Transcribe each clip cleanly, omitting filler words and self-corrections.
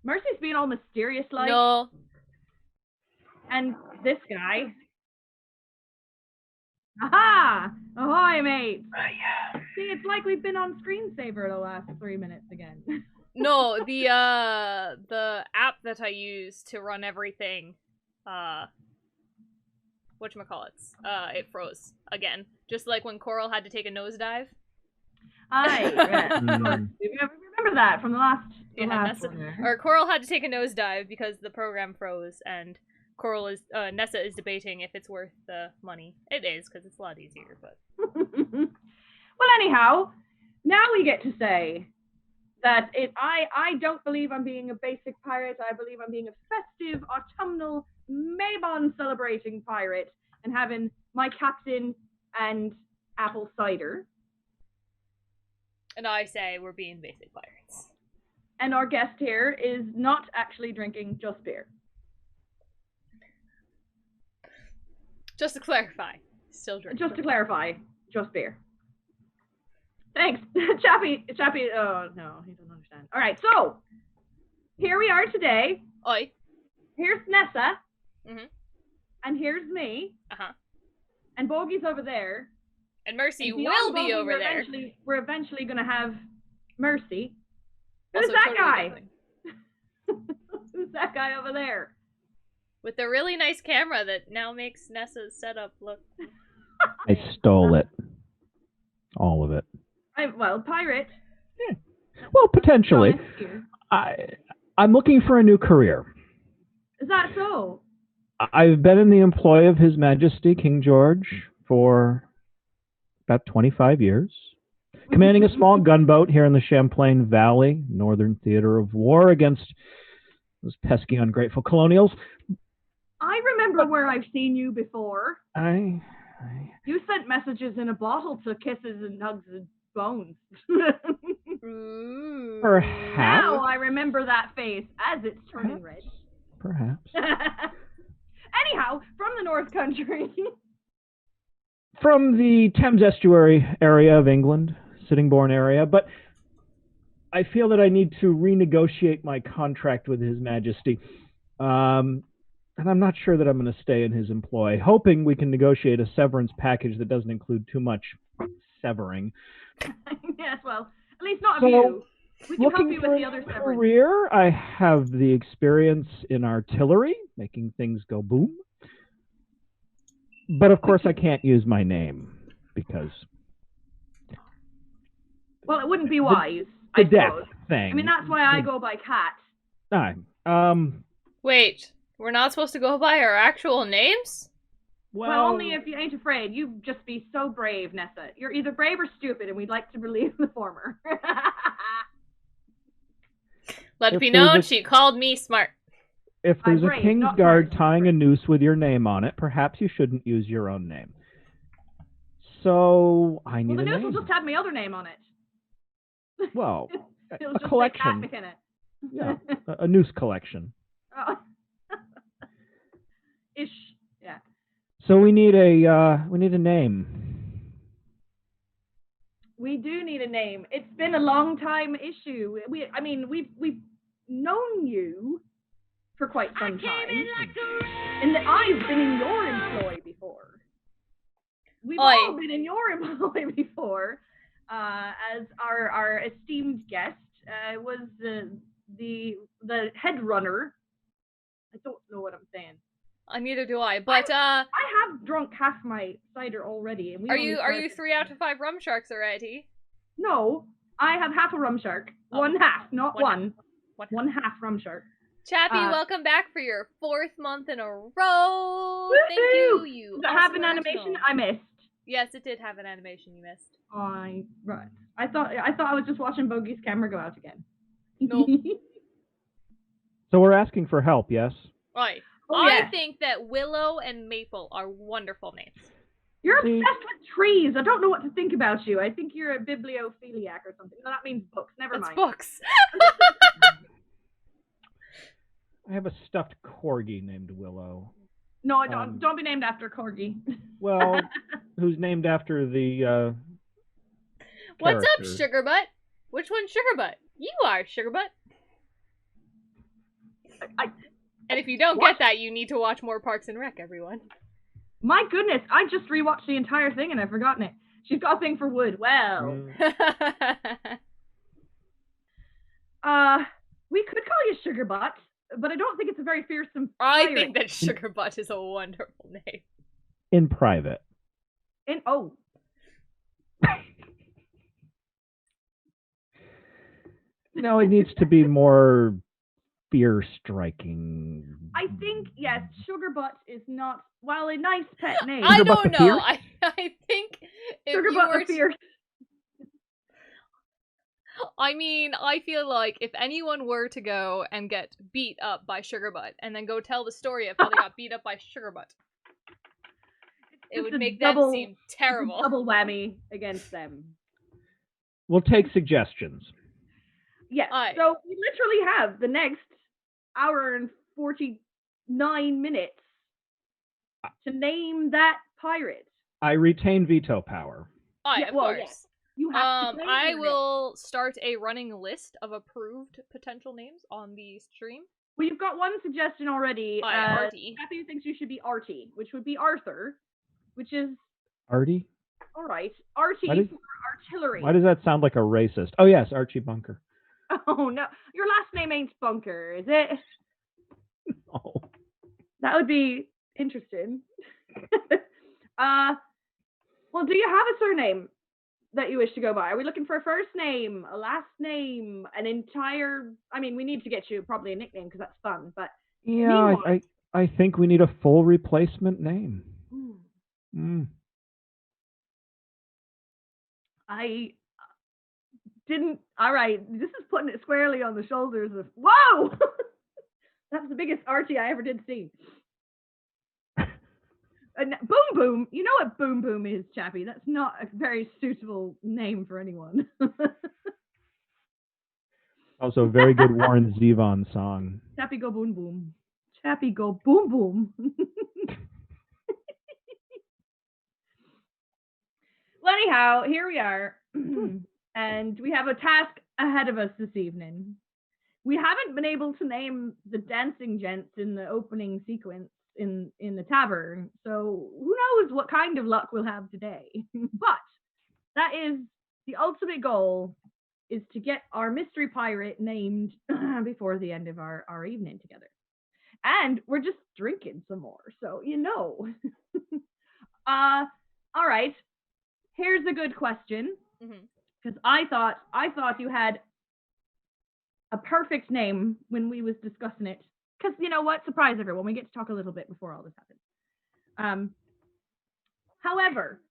Mercy's being all mysterious like. No. And this guy. Aha! Ahoy, mate! Yeah. See, it's like we've been on screensaver the last 3 minutes again. No, the app that I use to run everything, whatchamacallits, it froze again. Just like when Coral had to take a nosedive. Aye, remember that from the last or Coral had to take a nosedive because the program froze, and Nessa is debating if it's worth the money. It is, because it's a lot easier, but... Well, anyhow, now we get to say that I don't believe I'm being a basic pirate. I believe I'm being a festive, autumnal, Maybon celebrating pirate and having my captain and apple cider. And I say we're being basic pirates. And our guest here is not actually drinking just beer. Just to clarify, still drinking. Just to clarify, just beer. Thanks. Chappie, oh no, he doesn't understand. All right, so, here we are today. Oi. Here's Nessa. Mm-hmm. And here's me. Uh-huh. And Bogey's over there. And Mercy will be over there. We're eventually going to have Mercy. Also Who's that totally guy? Who's that guy over there? With the really nice camera that now makes Nessa's setup look... I stole it. All of it. Well, pirate. Yeah. Well, potentially. I'm looking for a new career. Is that so? I've been in the employ of His Majesty King George for about 25 years, commanding a small gunboat here in the Champlain Valley, northern theater of war against those pesky, ungrateful colonials. I remember where I've seen you before. You sent messages in a bottle to kisses and hugs and bones. Perhaps. Now I remember that face as it's turning red. Perhaps. Anyhow, from the North Country. From the Thames Estuary area of England, Sittingbourne area, but I feel that I need to renegotiate my contract with His Majesty. And I'm not sure that I'm going to stay in his employ, hoping we can negotiate a severance package that doesn't include too much severing. Yes, well, at least not of you. We can help you with the other severance. Career, I have the experience in artillery, making things go boom. But of course I can't use my name, because... Well, it wouldn't be wise, the death thing. I mean, that's why I go by Cat. Wait, we're not supposed to go by our actual names? Well, only if you ain't afraid. You'd just be so brave, Nessa. You're either brave or stupid, and we'd like to believe the former. Let it be known, she called me smart. If there's a King's Guard tying a noose with your name on it, perhaps you shouldn't use your own name. So, I need a name. Well, the noose will just have my other name on it. Well, a collection. Yeah, a noose collection. Oh. Ish, yeah. So we need a name. We do need a name. It's been a long time issue. We've known you for quite some time. And I've been in your employ before. We've all been in your employ before. As our esteemed guest was the head runner. I don't know what I'm saying. Neither do I, but I have drunk half my cider already. And are you 3 out of 5 rum sharks already? No, I have half a rum shark. One half, not one. One half rum shark. Chappie, welcome back for your 4th month in a row. Thank you. Does it have an animation I missed? Yes, it did have an animation you missed. Right. I thought I was just watching Bogey's camera go out again. Nope. So we're asking for help, yes? Right. I think that Willow and Maple are wonderful names. You're obsessed with trees. I don't know what to think about you. I think you're a bibliophiliac or something. No, that means books. Never mind. Books. I have a stuffed corgi named Willow. No, I don't. Don't be named after Corgi. Well, who's named after the What's up, Sugarbutt? Which one's Sugarbutt? You are Sugarbutt. And if you don't get that, you need to watch more Parks and Rec, everyone. My goodness, I just rewatched the entire thing and I've forgotten it. She's got a thing for wood. Well. We could call you Sugar Butt, but I don't think it's a very fearsome pirate. I think that Sugar Butt is a wonderful name. In private. No, it needs to be more fear-striking. I think, yes, Sugar Butt is not, while a nice pet name. I don't know. I think if Sugar you Butt were the Fierce. I mean, I feel like if anyone were to go and get beat up by Sugar Butt and then go tell the story of how they got beat up by Sugar Butt, it would make them seem terrible. Double whammy against them. We'll take suggestions. Yes. So we literally have the next hour and 49 minutes to name that pirate. I retain veto power. Of course. Yes. You have to I will start a running list of approved potential names on the stream. Well, you've got one suggestion already. Artie. Happy thinks you should be Artie, which would be Arthur, which is... Artie? All right. Artie for artillery. Why does that sound like a racist? Oh, yes, Archie Bunker. Oh, no. Your last name ain't Bunker, is it? No. That would be interesting. Well, do you have a surname that you wish to go by? Are we looking for a first name, a last name, an entire... I mean, we need to get you probably a nickname because that's fun, but... Yeah, I think we need a full replacement name. I didn't... All right, this is putting it squarely on the shoulders of... Whoa! That's the biggest Archie I ever did see. Boom Boom. You know what Boom Boom is, Chappie. That's not a very suitable name for anyone. Also, a very good Warren Zevon song. Chappie go boom boom. Chappie go boom boom. Well, anyhow, here we are. And we have a task ahead of us this evening. We haven't been able to name the dancing gents in the opening sequence in the tavern, so who knows what kind of luck we'll have today. But that is the ultimate goal, is to get our mystery pirate named before the end of our evening together. And we're just drinking some more, so you know. All right, here's a good question, because I thought you had a perfect name when we was discussing it. Because, you know what? Surprise everyone. We get to talk a little bit before all this happens. However,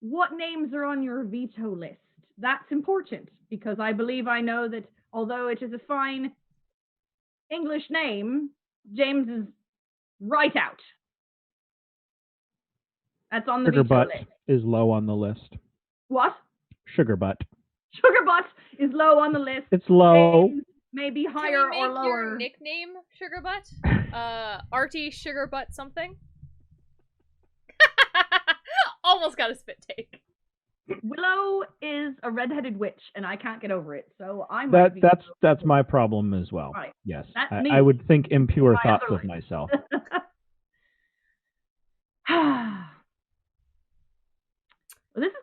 what names are on your veto list? That's important, because I believe I know that although it is a fine English name, James is right out. That's on the Sugar veto Butt list. Is low on the list. What? Sugar Butt. Sugar Butt is low on the list. It's low. James maybe higher or lower. Your nickname Sugar Butt? Artie Sugar Butt something? Almost got a spit take. Willow is a redheaded witch, and I can't get over it. So I'm that's my problem as well. Right. Yes, That's I would think impure my thoughts other of myself. Well, this is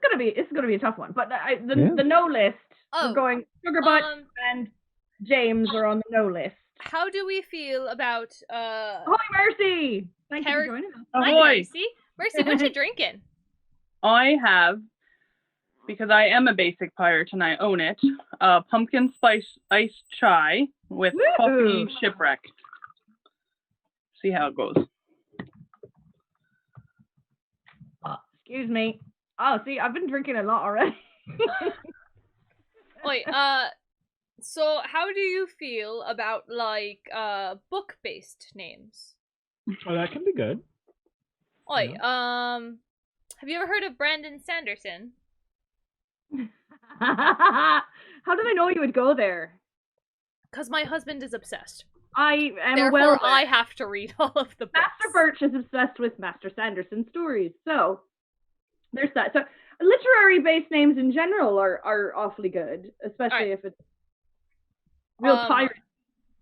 gonna be a tough one, but the no list. We're going Sugar Butt and James are on the no list. How do we feel about Ahoy, Mercy! Thank you for joining us. Ahoy! Mercy, what you drinking? I have, because I am a basic pirate and I own it, pumpkin spice iced chai with coffee shipwreck. See how it goes. Excuse me. Oh, see, I've been drinking a lot already. Wait, so how do you feel about, like, book-based names? Oh, that can be good. Wait, have you ever heard of Brandon Sanderson? How did I know you would go there? Because my husband is obsessed. I am Therefore, I have to read all of the books. Master Birch is obsessed with Master Sanderson stories, so there's that. So literary-based names in general are awfully good, especially if it's real pirate.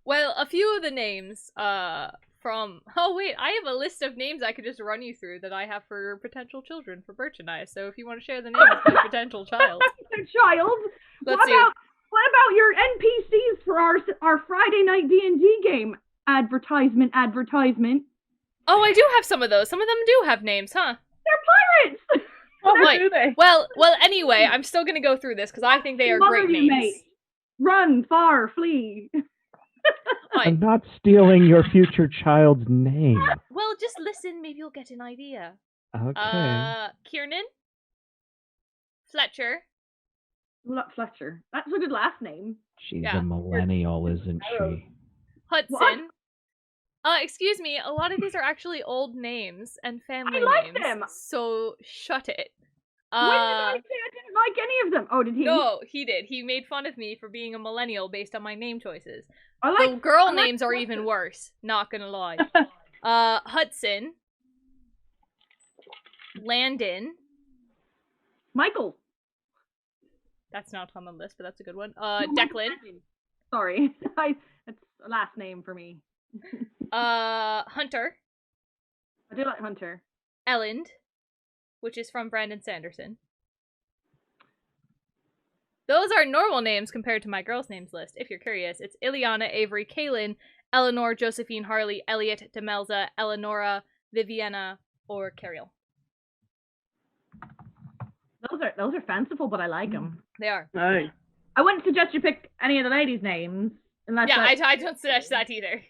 Well, a few of the names, from... Oh, wait, I have a list of names I could just run you through that I have for potential children for Birch and I, so if you want to share the names of your potential child. Child? Let's What see. about your NPCs for our Friday night D&D game? Advertisement. Oh, I do have some of those. Some of them do have names, huh? They're pirates! Oh, Right. do they? Well, anyway, I'm still gonna go through this, because I think they are great names. Mate. Run, far, flee. Right. I'm not stealing your future child's name. Well, just listen, maybe you'll get an idea. Okay. Kiernan? Fletcher? Not Fletcher. That's a good last name. She's Yeah. a millennial, isn't she? Hudson? Excuse me, a lot of these are actually old names and family I like names. them. So, shut it. When did I say I didn't like any of them? Oh, did he? No, he did. He made fun of me for being a millennial based on my name choices. I The girl I like names are Hudson. even worse, not gonna lie. Hudson. Landon. Michael. That's not on the list, but that's a good one. No, Declan. Sorry. That's a last name for me. Hunter. I do like Hunter. Elland, which is from Brandon Sanderson. Those are normal names compared to my girls' names list. If you're curious, it's Ileana, Avery, Kaylin, Eleanor, Josephine, Harley, Elliot, Demelza, Eleonora, Viviana, or Carriel. Those are fanciful, but I like them. They are. Nice. I wouldn't suggest you pick any of the ladies' names unless. Yeah, I don't suggest that either.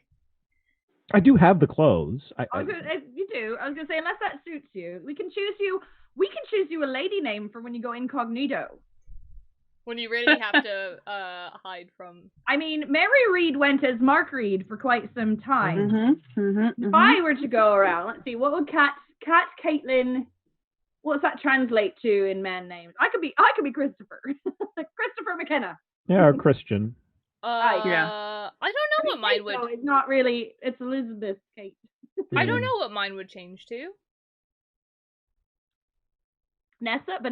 I do have the clothes. If you do. I was gonna say unless that suits you, we can choose you a lady name for when you go incognito. When you really have to hide from... I mean, Mary Reed went as Mark Reed for quite some time. If Mm-hmm. I were to go around, let's see, what would Kat Caitlin, what's that translate to in man names? I could be Christopher. Christopher McKenna. Yeah, or Christian. I don't know what mine would... No, it's not really, it's Elizabeth Kate. I don't know what mine would change to. Vanessa.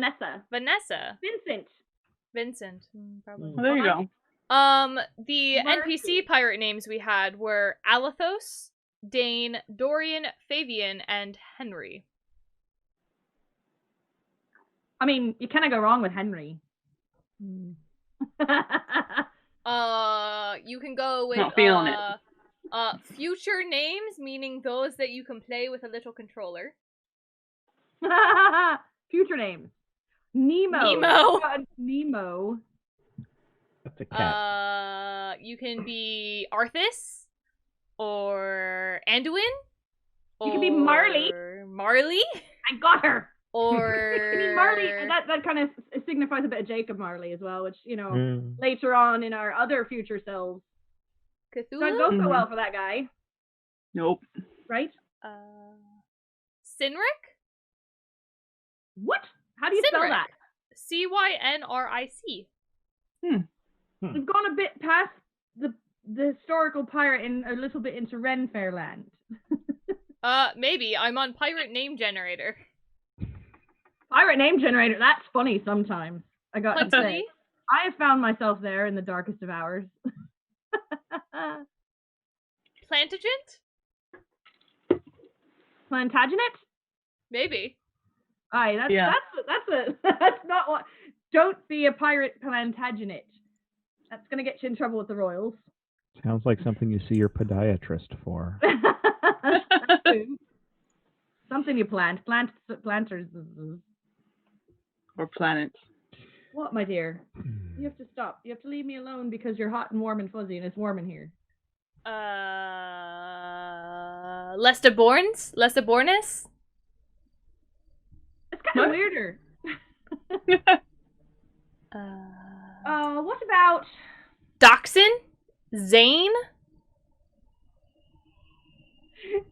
Vincent. Probably. Well, there you go. The NPC pirate names we had were Alathos, Dane, Dorian, Fabian, and Henry. I mean, you can't go wrong with Henry. You can go with Not feeling it. future names, meaning those that you can play with a little controller. Future names. Nemo. Nemo. That's a cat. You can be Arthas or Anduin. You can be Marley. Marley. I got her. Or I mean, Marley. That kind of signifies a bit of Jacob Marley as well, which later on in our other future selves Cthulhu. don't go so well for that guy, Nope. right? Cynric. What? How do you spell Cynric. that? Cynric. We've gone a bit past the historical pirate and a little bit into Renfairland. Maybe. I'm on Pirate Name Generator. Pirate name generator, that's funny sometimes. I got to Huxley. say. I have found myself there in the darkest of hours. Plantagenet? Plantagenet? Maybe. Aye, that's not what. Don't be a pirate Plantagenet. That's gonna get you in trouble with the royals. Sounds like something you see your podiatrist for. Something you planters. Or planets. What, my dear? You have to stop. You have to leave me alone because you're hot and warm and fuzzy, and it's warm in here. Lestabornis? It's kind of weirder. What about Dachshund? Zane?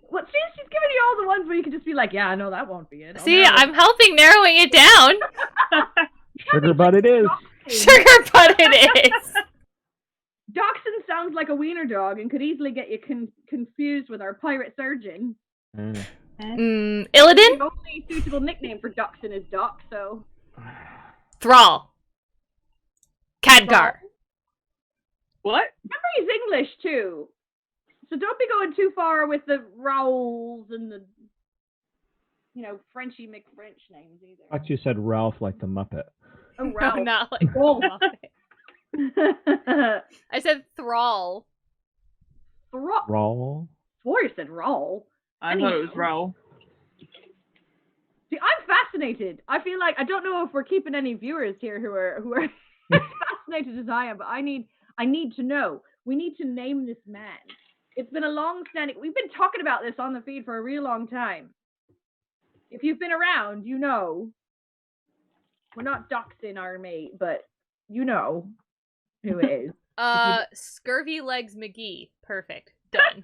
What? She's giving you all the ones where you can just be like, yeah, no, that won't be it. See, I'm helping narrowing it down. Sugar butt it is. Sugar butt it is. Dachshund sounds like a wiener dog and could easily get you confused with our pirate surgeon. Illidan? The only suitable nickname for Dachshund is Doc, so... Thrall. Khadgar. What? Remember, he's English too. So don't be going too far with the Rowls and the, Frenchy McFrench names either. I thought you said Ralph like the Muppet. Oh, Ralph. No, not like Oh. I said thrall. Rawl? Swore you said Rawl. I thought it was Row. See, I'm fascinated. I feel like I don't know if we're keeping any viewers here who are as fascinated as I am, but I need to know. We need to name this man. It's been a long-standing. We've been talking about this on the feed for a real long time. If you've been around, you know. We're not doxing our mate, but you know who it is. Scurvy Legs McGee. Perfect. Done.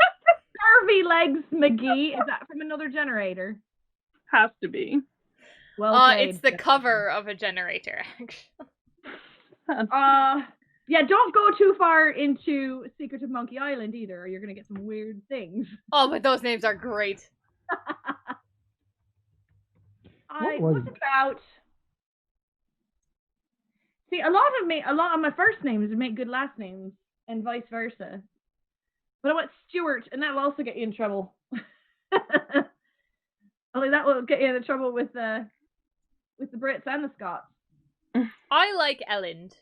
Scurvy Legs McGee. Is that from another generator? Has to be. Well, it's the cover of a generator, actually. Yeah, don't go too far into Secret of Monkey Island either, or you're gonna get some weird things. Oh, but those names are great. What about? See, a lot of my first names make good last names, and vice versa. But I want Stuart, and that will also get you in trouble. Only that will get you into trouble with the Brits and the Scots. I like Elland.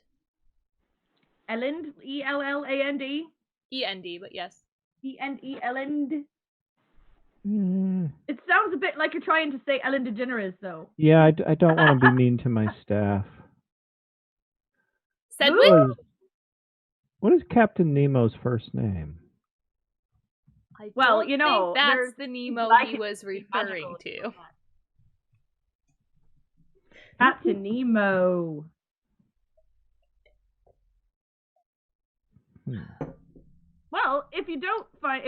Elland, Elland. END, but yes. Elland. It sounds a bit like you're trying to say Ellen DeGeneres, though. Yeah, I don't want to be mean to my staff. Sedgwick? What is Captain Nemo's first name? I well, don't think that's the Nemo like he was referring to. Captain Nemo. Well, if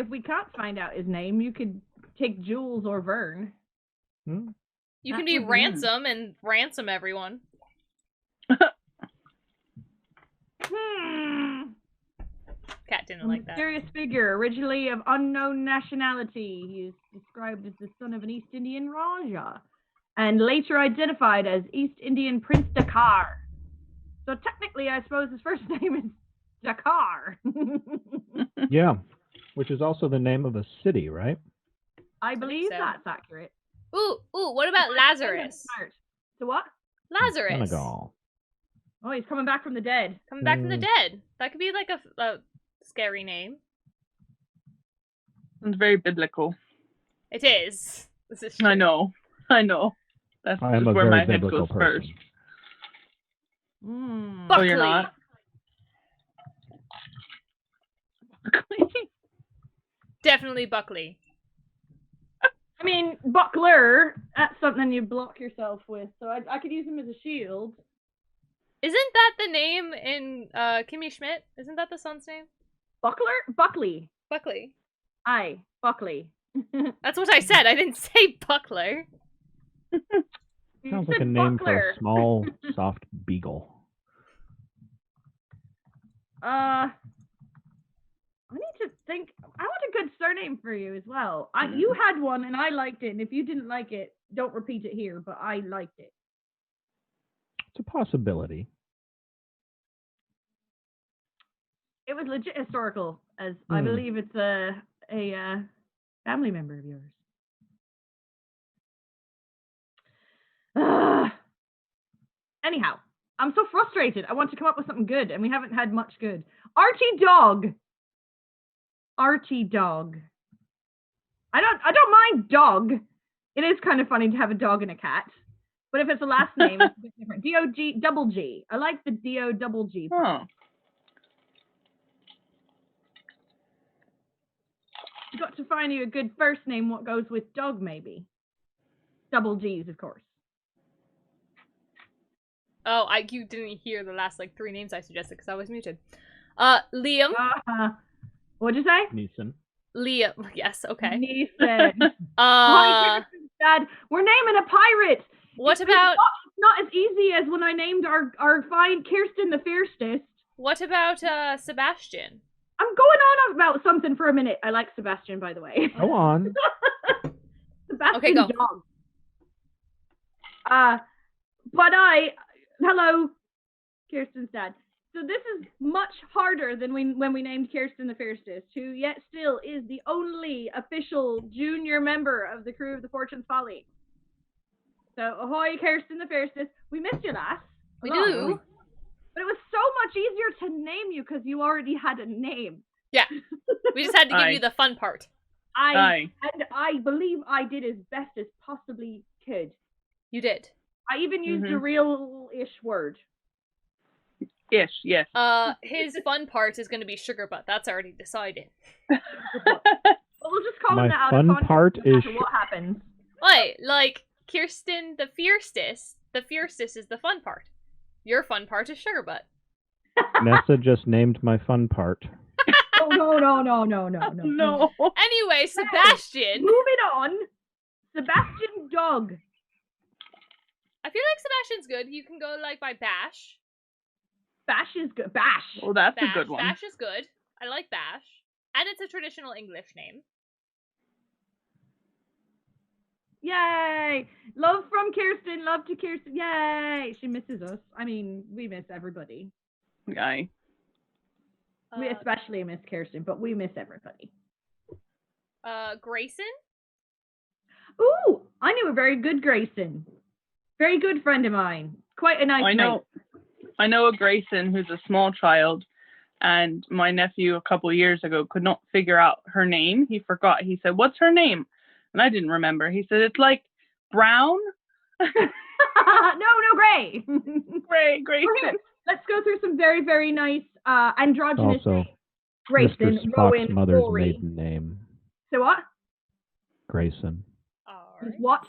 we can't find out his name, you could take Jules or Vern. You can be Ransom and ransom everyone. Cat didn't like that. Mysterious figure, originally of unknown nationality. He is described as the son of an East Indian Raja, and later identified as East Indian Prince Dakar. So technically, I suppose his first name is Dakar. Yeah, which is also the name of a city, right? I believe that's accurate. Ooh, what about Lazarus? So what? Lazarus. Senegal. Oh, he's coming back from the dead. Coming back from the dead. That could be like a scary name. It's very biblical. It is. This is true. I know. That's I am a where very my head biblical goes person. first. Buckley. Oh, you're not? Definitely Buckley. I mean, Buckler, that's something you block yourself with, so I could use him as a shield. Isn't that the name in Kimmy Schmidt? Isn't that the son's name? Buckler? Buckley. Buckley. Aye, Buckley. That's what I said. I didn't say Buckler. Sounds like a name for a small, soft beagle. I need to think. I want a good surname for you as well. You had one and I liked it, and if you didn't like it, don't repeat it here, but I liked it. It's a possibility. It was legit historical, as I believe it's a family member of yours. Anyhow, I'm so frustrated. I want to come up with something good, and we haven't had much good. Artie Dog. Artie Dog. I don't mind dog. It is kind of funny to have a dog and a cat. But if it's a last name, it's a bit different. D-O-G double G. I like the D-O double G. Oh. You got to find you a good first name. What goes with dog, maybe? Double G's, of course. Oh, you didn't hear the last like 3 names I suggested because I was muted. Liam. What'd you say? Neeson. Liam. Yes. Okay. Neeson. Dad, we're naming a pirate. What about? Not as easy as when I named our fine Kirsten the Fiercest. What about Sebastian? I'm going on about something for a minute. I like Sebastian, by the way. Go on. Sebastian okay, go. Dog. Hello, Kirsten's dad. So this is much harder than when we named Kirsten the Fiercest, who yet still is the only official junior member of the crew of the Fortune's Folly. So ahoy, Kirsten the Fiercest. We missed you last. We do. But it was so much easier to name you because you already had a name. Yeah. We just had to give you the fun part. And I believe I did as best as possibly could. You did. I even used a real-ish word. Ish, yes. His fun part is going to be sugar butt. That's already decided. Well, we'll just call him that out My of fun context part no is matter what happens. Wait, like Kirsten the Fiercest. The Fiercest is the fun part. Your fun part is sugar butt. Nessa just named my fun part. Oh, no. No. Anyway, Sebastian. Moving on. Sebastian Dog. I feel like Sebastian's good. You can go like by Bash. Bash is good. Bash. Well, that's Bash. a good one. Bash is good. I like Bash. And it's a traditional English name. Yay! Love from Kirsten. Love to Kirsten. Yay! She misses us. I mean, we miss everybody. Guy. We especially miss Kirsten, but we miss everybody. Grayson? Ooh! I knew a very good Grayson. Very good friend of mine. Quite a nice mate. I know a Grayson who's a small child, and my nephew a couple years ago could not figure out her name. He forgot. He said, "What's her name?" And I didn't remember. He said, "It's like Brown." No, Gray. Grayson. Let's go through some very, very nice androgynous Also, names. Grayson, Mr. Spock's Rowan, mother's Rory. maiden name. So what? Grayson. Alright. What?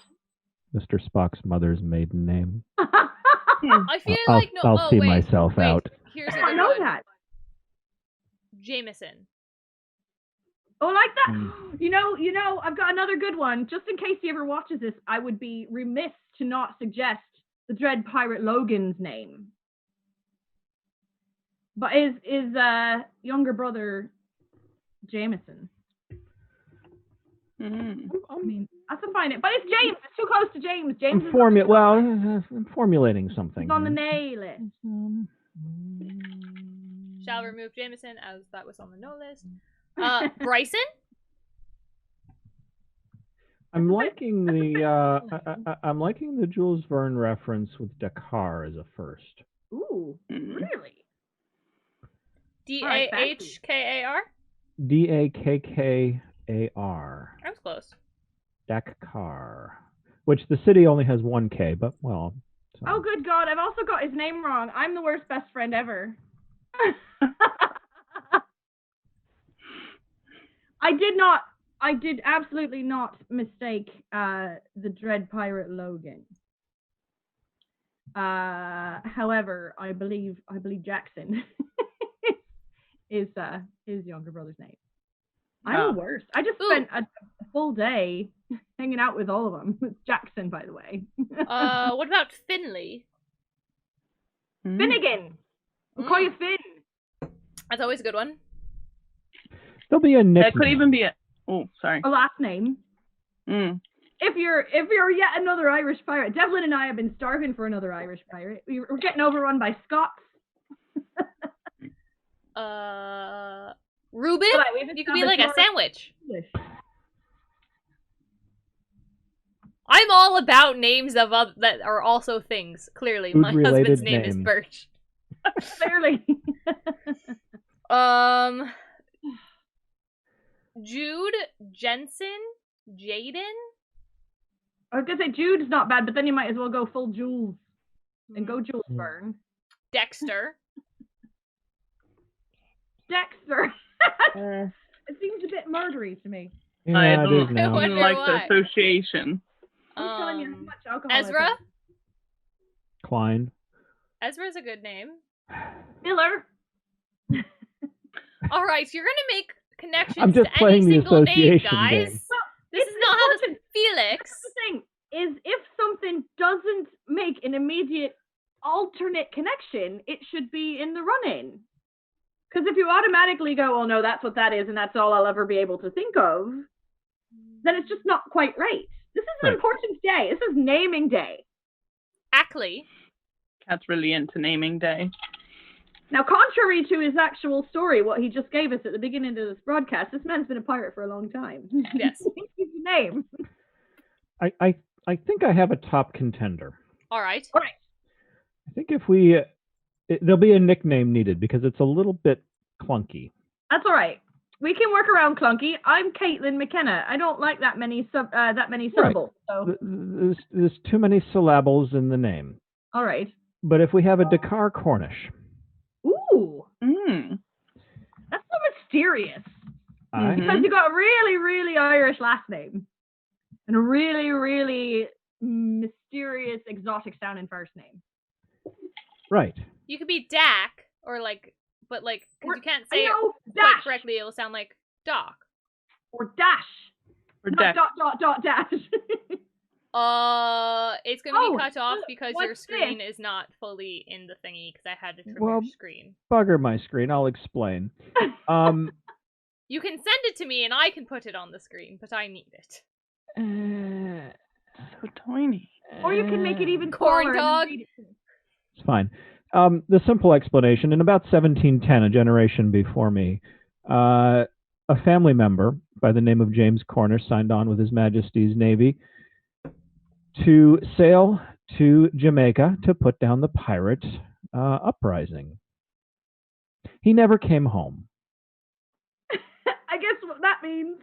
Mr. Spock's mother's maiden name. I feel I'll, like no. I'll see myself wait. out. Here's a I good know one. that. Jameson. Oh, like that? You know, I've got another good one. Just in case he ever watches this, I would be remiss to not suggest the Dread Pirate Logan's name. But is younger brother Jameson. I mean, that's a fine. But it's James. It's too close to James. James I'm formulating something. He's on the nay list. Shall remove Jameson as that was on the no list. Bryson? I'm liking the I'm liking the Jules Verne reference with Dakar as a first. Ooh, really? Dahkar? Dakkar. That was close. Dakar. Which the city only has one K, but well. So. Oh, good God. I've also got his name wrong. I'm the worst best friend ever. I did absolutely not mistake the Dread Pirate Logan. However, I believe Jackson is his younger brother's name. I'm the worst. I just spent a full day hanging out with all of them. With Jackson, by the way. What about Finley? Finnegan. We'll call you Finn. That's always a good one. There'll be a nickname. That could even be a last name. If you're yet another Irish pirate, Devlin and I have been starving for another Irish pirate. We're getting overrun by Scots. Reuben? You could be like a sandwich. I'm all about names of that are also things. Clearly, my husband's name is Birch. Clearly. Jude, Jensen, Jaden. I was gonna say Jude's not bad, but then you might as well go full Jules and go Jules Verne. Dexter. Dexter. It seems a bit murdery to me. Yeah, I don't like why. the association. I'm telling you how much alcohol. Ezra. Klein. Ezra's a good name. Miller. All right, you're gonna make connections I'm just to playing any the single name, association guys. game. Well, this is not how this Felix. The thing is, if something doesn't make an immediate alternate connection, it should be in the run-in. Because if you automatically go, oh no, that's what that is, and that's all I'll ever be able to think of, then it's just not quite right. This is an important day. This is naming day. Ackley. Cat's really into naming day. Now, contrary to his actual story, what he just gave us at the beginning of this broadcast, this man's been a pirate for a long time. Yes. His name. I think I have a top contender. All right. All right. I think if there'll be a nickname needed because it's a little bit clunky. That's all right. We can work around clunky. I'm Caitlin McKenna. I don't like that many syllables. So. There's too many syllables in the name. All right. But if we have a Dakar Cornish. Ooh. Mm. That's so mysterious. I, Because you got a really, really Irish last name. And a really, really mysterious, exotic sounding first name. right. You could be Dak, or like, but like, because you can't say it quite dash. correctly, it'll sound like Doc. Or dash. Or Not dash. It's gonna be cut off look, because what's your screen is not fully in the thingy because I had to trim Well, your screen. Bugger my screen. I'll explain. You can send it to me and I can put it on the screen, but I need it. So tiny. Or you can make it even Corn smaller dog. and read it. It's fine. The simple explanation, in about 1710, a generation before me, a family member by the name of James Cornish signed on with His Majesty's Navy to sail to Jamaica to put down the pirate uprising. He never came home. I guess what that means.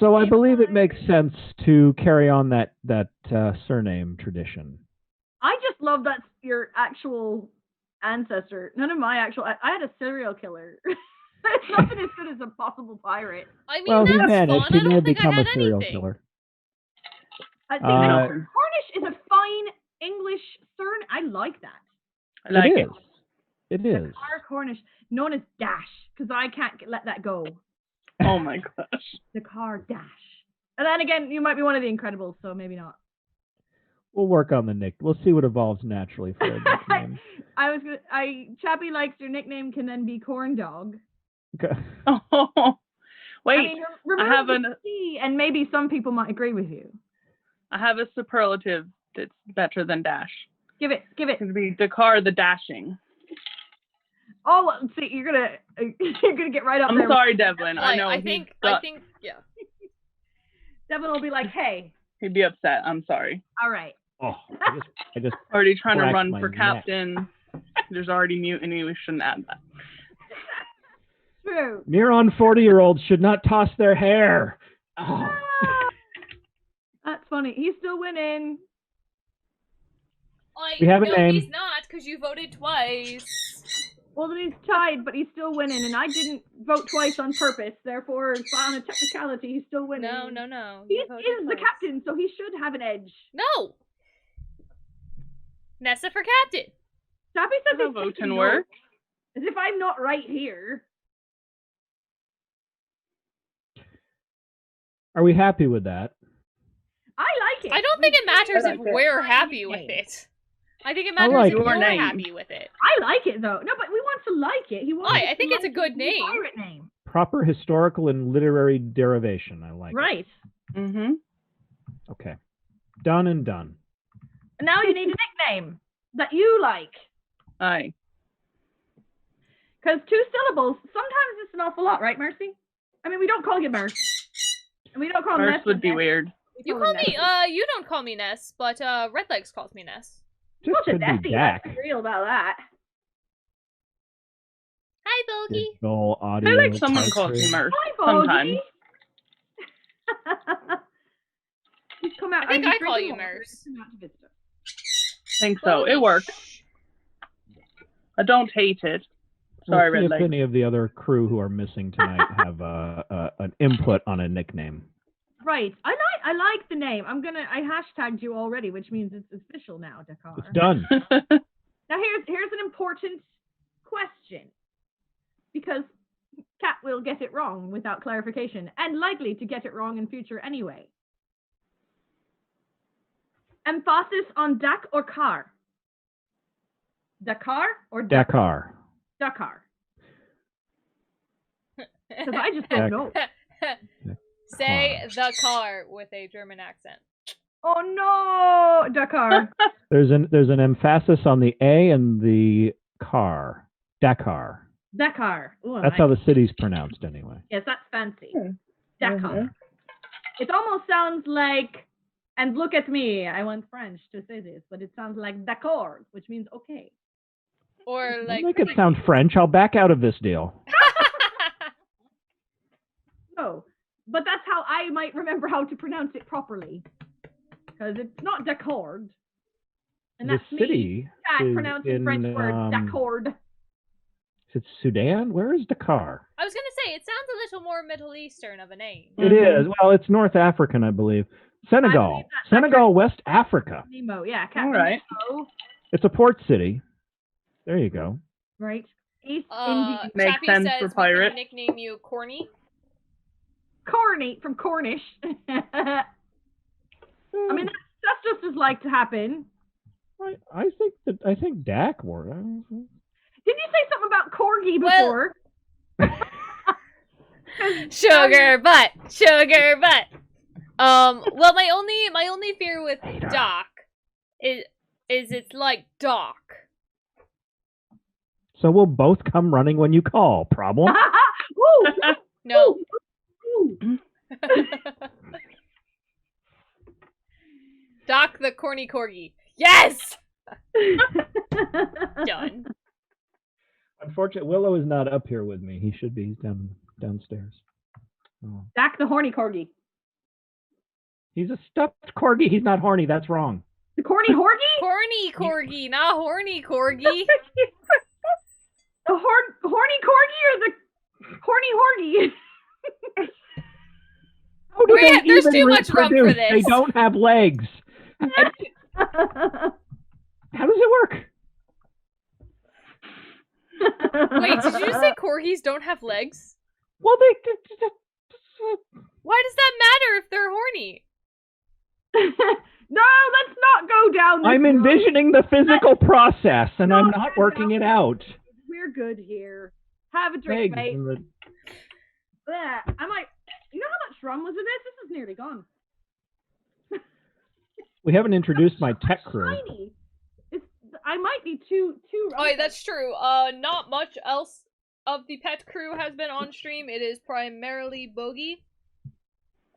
So I believe it makes sense to carry on that surname tradition. I just love that's your actual ancestor. None of my actual. I had a serial killer. It's nothing as good as a possible pirate. I mean, Well, he that's managed. fun. He I may don't have think I become had a serial anything. killer. Cornish is a fine English surname. I like that. I like it it. is. It is. Dakar Cornish, known as Dash, because I can't let that go. Oh my gosh. Dakar Dash. And then again, you might be one of the Incredibles, so maybe not. We'll work on the nick. We'll see what evolves naturally for a nickname. Chappie likes your nickname can then be Corn Dog. Okay. Oh, wait. I mean, remove I have the C, and maybe some people might agree with you. I have a superlative that's better than dash. Give it. It could be Dakar the Dashing. Oh, well, see, you're gonna get right up I'm there. sorry, Devlin. I know. I think, yeah. Devin will be like, "Hey, He'd be upset. I'm sorry. all right." Oh, I just Already trying to cracked run my for neck. captain. There's already mutiny. We shouldn't add that. True. near on 40-year-olds should not toss their hair. Oh. That's funny. He's still winning. We have a name. He's not, because you voted twice. Well, then he's tied, but he's still winning, and I didn't vote twice on purpose. Therefore, on a technicality, he's still winning. No. He You is voted the twice. captain, so he should have an edge. No. Nessa for captain. Chappie says How he's voting taking work? notes, as if I'm not right here. Are we happy with that? I like it. I don't think it matters I if like it. we're happy with it. I think it matters like if it. you're Name. happy with it. I like it though. No, but we want to like it. He wants. Why? I to think it's a like good his name. Pirate name. Proper historical and literary derivation. I like Right. Mm-hmm. it. Okay. Done and done. And now you need a nickname that you like. Aye. Because 2 syllables, sometimes it's an awful lot, right, Mercy? I mean, we don't call you Mercy. And we don't call him First Ness. would be weird. You call me, you don't call me Ness, but Redlegs calls me Ness. Just Such a could be Nessie. Dak. Let's be real about that. Hi, Bogey. Digital audio. I like someone calls me country. Murph Hi, Bogey. sometimes. He's come out. I think he's I call drinking you water. Mers. He's come out to visit us. I think so. It Bogey. works. I don't hate it. Sorry, We'll see Red if Leg. any of the other crew who are missing tonight have an input on a nickname. Right. I like the name. I hashtagged you already, which means it's official now, Dakar. It's done. Now here's an important question. Because Kat will get it wrong without clarification, and likely to get it wrong in future anyway. Emphasis on Dak or Car? Dakar or Dakar. Dakar? Because I just don't know. Say the car with a German accent. Oh no, Dakar. There's an emphasis on the A and the Dakar. Dakar. Dakar. Ooh, That's how the city's pronounced, anyway. Yes, that's fancy. Hmm. Dakar. It almost sounds like, and look at me, I want French to say this, but it sounds like d'accord, which means okay. Or Don't like make it sound French. I'll back out of this deal. No, but that's how I might remember how to pronounce it properly. Because it's not d'accord. And The that's me, city Cat, is pronouncing in, French word d'accord. Is it Sudan? Where is Dakar? I was gonna say it sounds a little more Middle Eastern of a name. It is. Well, it's North African, I believe. Senegal. Senegal, West Africa. Nemo, yeah. All right. Nemo. It's a port city. There you go. Right. East Indies. Makes Chappie sense says for we pirate. can nickname you Corny. Corny from Cornish. I mean, that's just as like to happen. I think Dak were. Did you say something about corgi before? Sugar butt. Well, my only fear with Doc is it's like Doc. So we'll both come running when you call. Problem? Ooh, No. ooh. Doc the corny corgi. Yes! Done. Unfortunately, Willow is not up here with me. He should be. He's downstairs. Oh. Dak the horny corgi. He's a stuffed corgi. He's not horny. That's wrong. The corny horgy? Corny corgi, not horny corgi. The horny corgi or the horny horgy? How do they There's even too much rum for reproduce? this. They don't have legs. How does it work? Wait, did you just say corgis don't have legs? Well, Why does that matter if they're horny? No, let's not go down this I'm road. envisioning the physical process, and I'm not working it out. We're good here. Have a drink, Legs mate. and the- Bleh. I might. You know how much rum was in this? This is nearly gone. We haven't introduced my tech crew. Tiny. I might be too. Oh, yeah, that's true. Not much else of the pet crew has been on stream. It is primarily Bogey,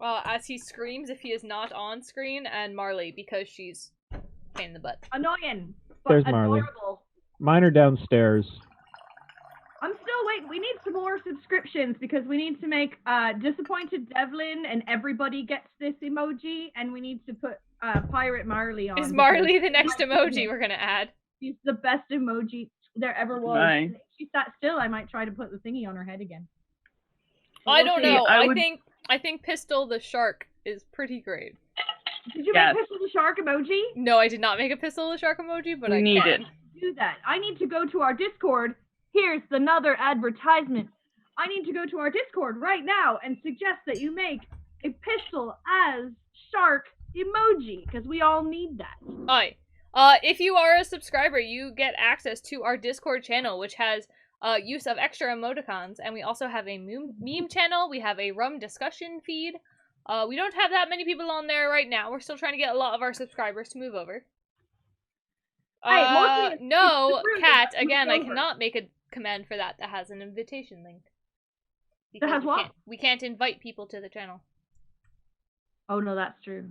as he screams if he is not on screen, and Marley because she's a pain in the butt. Annoying. But There's Marley. adorable. Mine are downstairs. I'm still waiting. We need some more subscriptions because we need to make Disappointed Devlin and everybody gets this emoji, and we need to put Pirate Marley on. Is Marley the next emoji we're gonna add? She's the best emoji there ever was. Nice. If she sat still, I might try to put the thingy on her head again. I don't know. I think Pistol the Shark is pretty great. Did you Yes. make Pistol the Shark emoji? No, I did not make a Pistol the Shark emoji, but I Need can. it. Do that. I need to go to our Discord. Here's another advertisement. I need to go to our Discord right now and suggest that you make a Pistol as Shark emoji because we all need that. Aye. If you are a subscriber, you get access to our Discord channel, which has use of extra emoticons, and we also have a meme channel. We have a rum discussion feed. We don't have that many people on there right now. We're still trying to get a lot of our subscriers to move over. Hey, mostly No, it's the group Kat, that moves again, I over. cannot make a command for that has an invitation link. That has what? We can't invite people to the channel. Oh no, that's true.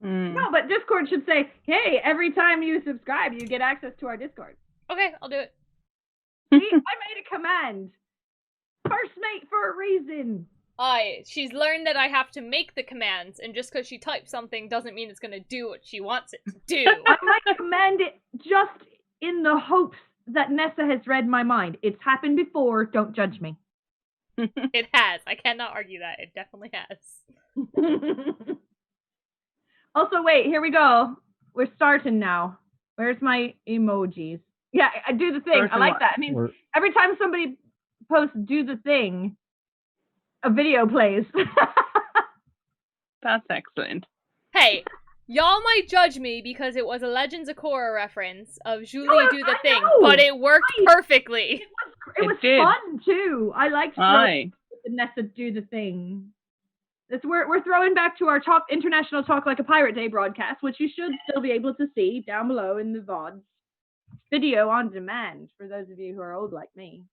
Mm. No, but Discord should say, hey, every time you subscribe, you get access to our Discord. Okay, I'll do it. See, I made a command. First mate for a reason. She's learned that I have to make the commands, and just because she types something doesn't mean it's gonna do what she wants it to do. I might command it just in the hopes that Nessa has read my mind. It's happened before, don't judge me. It has. I cannot argue that. It definitely has. Also, wait, here we go. We're starting now. Where's my emojis? Yeah, I do the thing. I Starting like what? that. I mean, every time somebody posts do the thing, a video plays. That's excellent. Hey, y'all might judge me because it was a Legends of Korra reference of Julie do the I thing, know. but it worked perfectly. It was did. fun too. I liked Aye. the Nessa do the thing. We're throwing back to our International Talk Like a Pirate Day broadcast, which you should still be able to see down below in the VODs. video on demand for those of you who are old like me.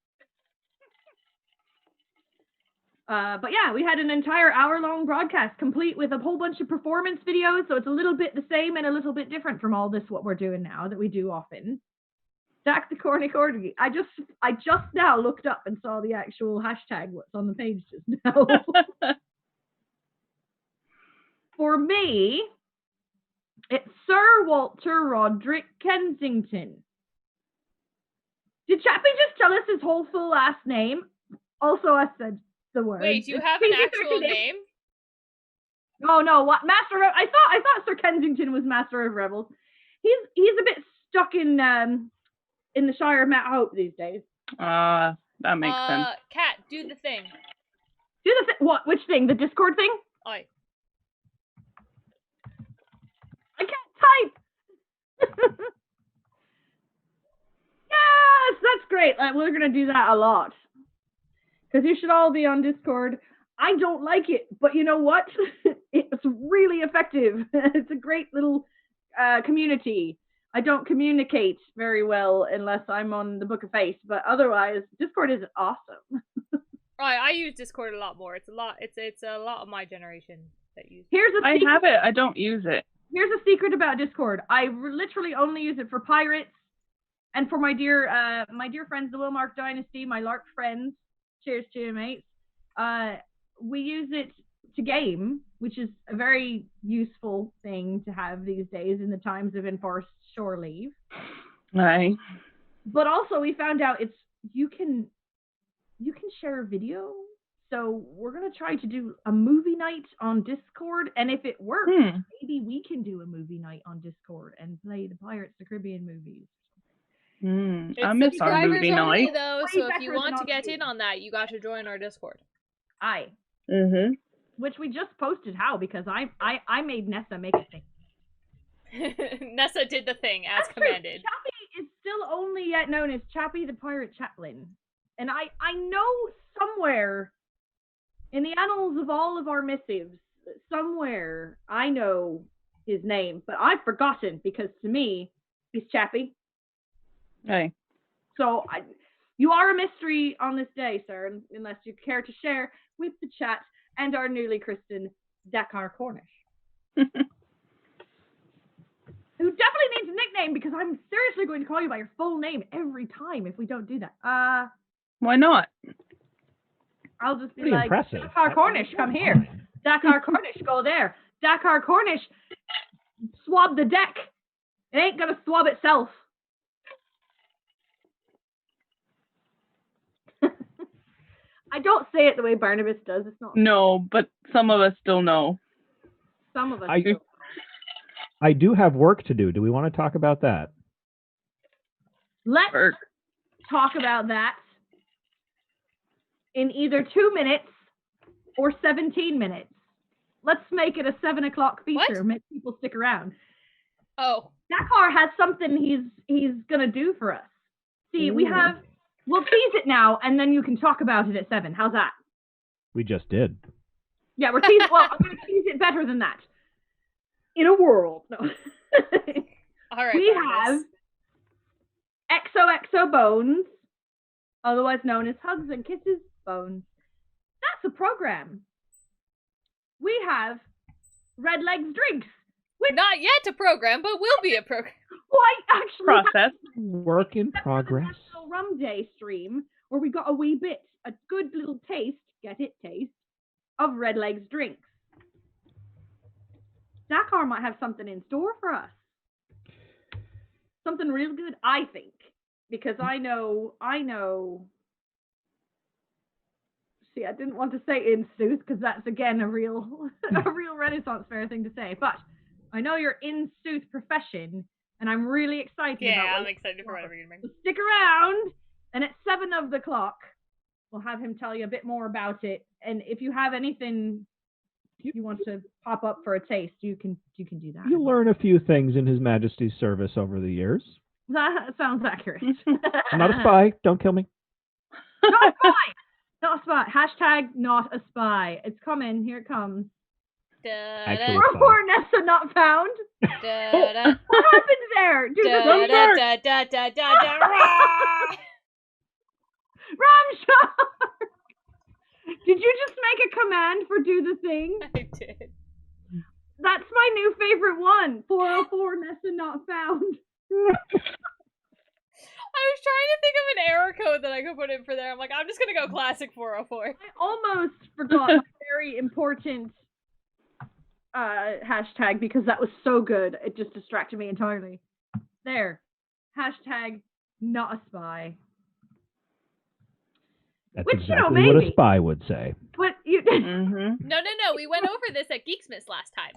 But yeah, we had an entire hour-long broadcast complete with a whole bunch of performance videos, so it's a little bit the same and a little bit different from all this what we're doing now that we do often. Stack the corny corgi. I just now looked up and saw the actual hashtag what's on the page just now. For me, it's Sir Walter Roderick Kensington. Did Chappie just tell us his whole full last name? Also, I said the word. Wait, do you have an actual name? No, what Master of, I thought Sir Kensington was Master of Rebels. He's a bit stuck in the Shire of Mount Hope these days. That makes sense. Cat, do the thing. Do the what? Which thing? The Discord thing? Aye. I can't type. Yes, that's great. We're gonna do that a lot. Because you should all be on Discord. I don't like it, but you know what? It's really effective. It's a great little community. I don't communicate very well unless I'm on the Book of Face, but otherwise, Discord is awesome. I use Discord a lot more. It's a lot of my generation that use it. I have it. I don't use it. Here's a secret about Discord. I literally only use it for pirates and for my dear friends, the Wilmark Dynasty, my LARP friends. Cheers to you, mates. We use it to game, which is a very useful thing to have these days in the times of enforced shore leave. Right. But also we found out you can share video. So we're gonna try to do a movie night on Discord, and if it works, maybe we can do a movie night on Discord and play the Pirates of the Caribbean movies. I miss our movie night. Though, so if you want to get in on that, you got to join our Discord. Aye. Which we just posted how, because I made Nessa make a thing. Nessa did the thing as commanded. Chappie is still only yet known as Chappie the Pirate Chaplain. And I know somewhere in the annals of all of our missives, somewhere I know his name, but I've forgotten because to me, he's Chappie. Hey. So you are a mystery on this day, sir, unless you care to share with the chat and our newly christened Dakar Cornish. Who definitely needs a nickname, because I'm seriously going to call you by your full name every time if we don't do that. Why not? I'll just be Pretty like, impressive. Dakar Cornish, come here. Dakar Cornish, go there. Dakar Cornish, swab the deck. It ain't gonna swab itself. I don't say it the way Barnabas does. It's not. No, but some of us still know. Some of us do. I do have work to do. Do we want to talk about that? Let's talk about that in either 2 minutes or 17 minutes. Let's make it a 7 o'clock feature. What? Make people stick around. Oh. Dakar has something he's gonna do for us. See, we'll tease it now, and then you can talk about it at 7. How's that? We just did. Yeah, we're teasing. Well, I'm gonna tease it better than that. In a world, no. All right. We have XOXO Bones, otherwise known as Hugs and Kisses Bones. That's a program. We have Red Legs Drinks. Not yet a program, but will be a program. Why actually? Process. Work in progress. National Rum Day stream where we got a good little taste, taste of Red Legs Drinks. Dakar might have something in store for us. Something real good, I think. Because I know. See, I didn't want to say in sooth, because that's again a real Renaissance fair thing to say. But I know your in sooth profession, and I'm really excited about it. Yeah, I'm excited for whatever you're doing. So stick around, and at 7 of the clock, we'll have him tell you a bit more about it. And if you have anything you want to pop up for a taste, you can do that. You'll learn a few things in His Majesty's service over the years. That sounds accurate. I'm not a spy. Don't kill me. Not a spy. Not a spy. Hashtag not a spy. It's coming. Here it comes. Actually, a spy. Poor Nessa not found. What happened there? Do the Ramshark! Did you just make a command for do the thing? I did. That's my new favorite one. 404 Nessa not found. I was trying to think of an error code that I could put in for there. I'm like, I'm just gonna go classic 404. I almost forgot a very important hashtag because that was so good. It just distracted me entirely. There. Hashtag not a spy. That's Which, exactly maybe. what a spy would say. But you No. We went over this at Geeksmith last time.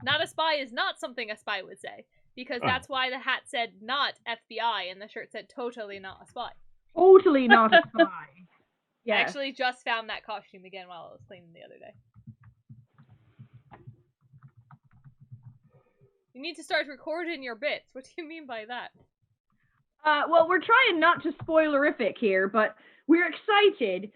Not a spy is not something a spy would say. Because that's why the hat said not FBI and the shirt said totally not a spy. Totally not a spy. Yeah. I actually just found that costume again while I was cleaning the other day. You need to start recording your bits. What do you mean by that? Well, we're trying not to spoilerific here, but we're excited.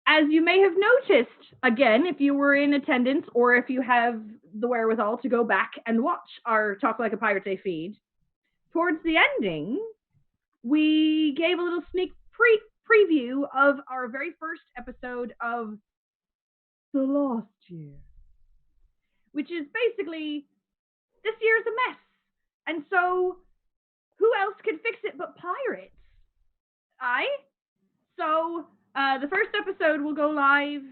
As you may have noticed, again, if you were in attendance or if you have the wherewithal to go back and watch our Talk Like a Pirate Day feed, towards the ending, we gave a little sneak preview of our very first episode of The Lost Year, which is basically, this year's a mess. And so, who else could fix it but pirates? So, the first episode will go live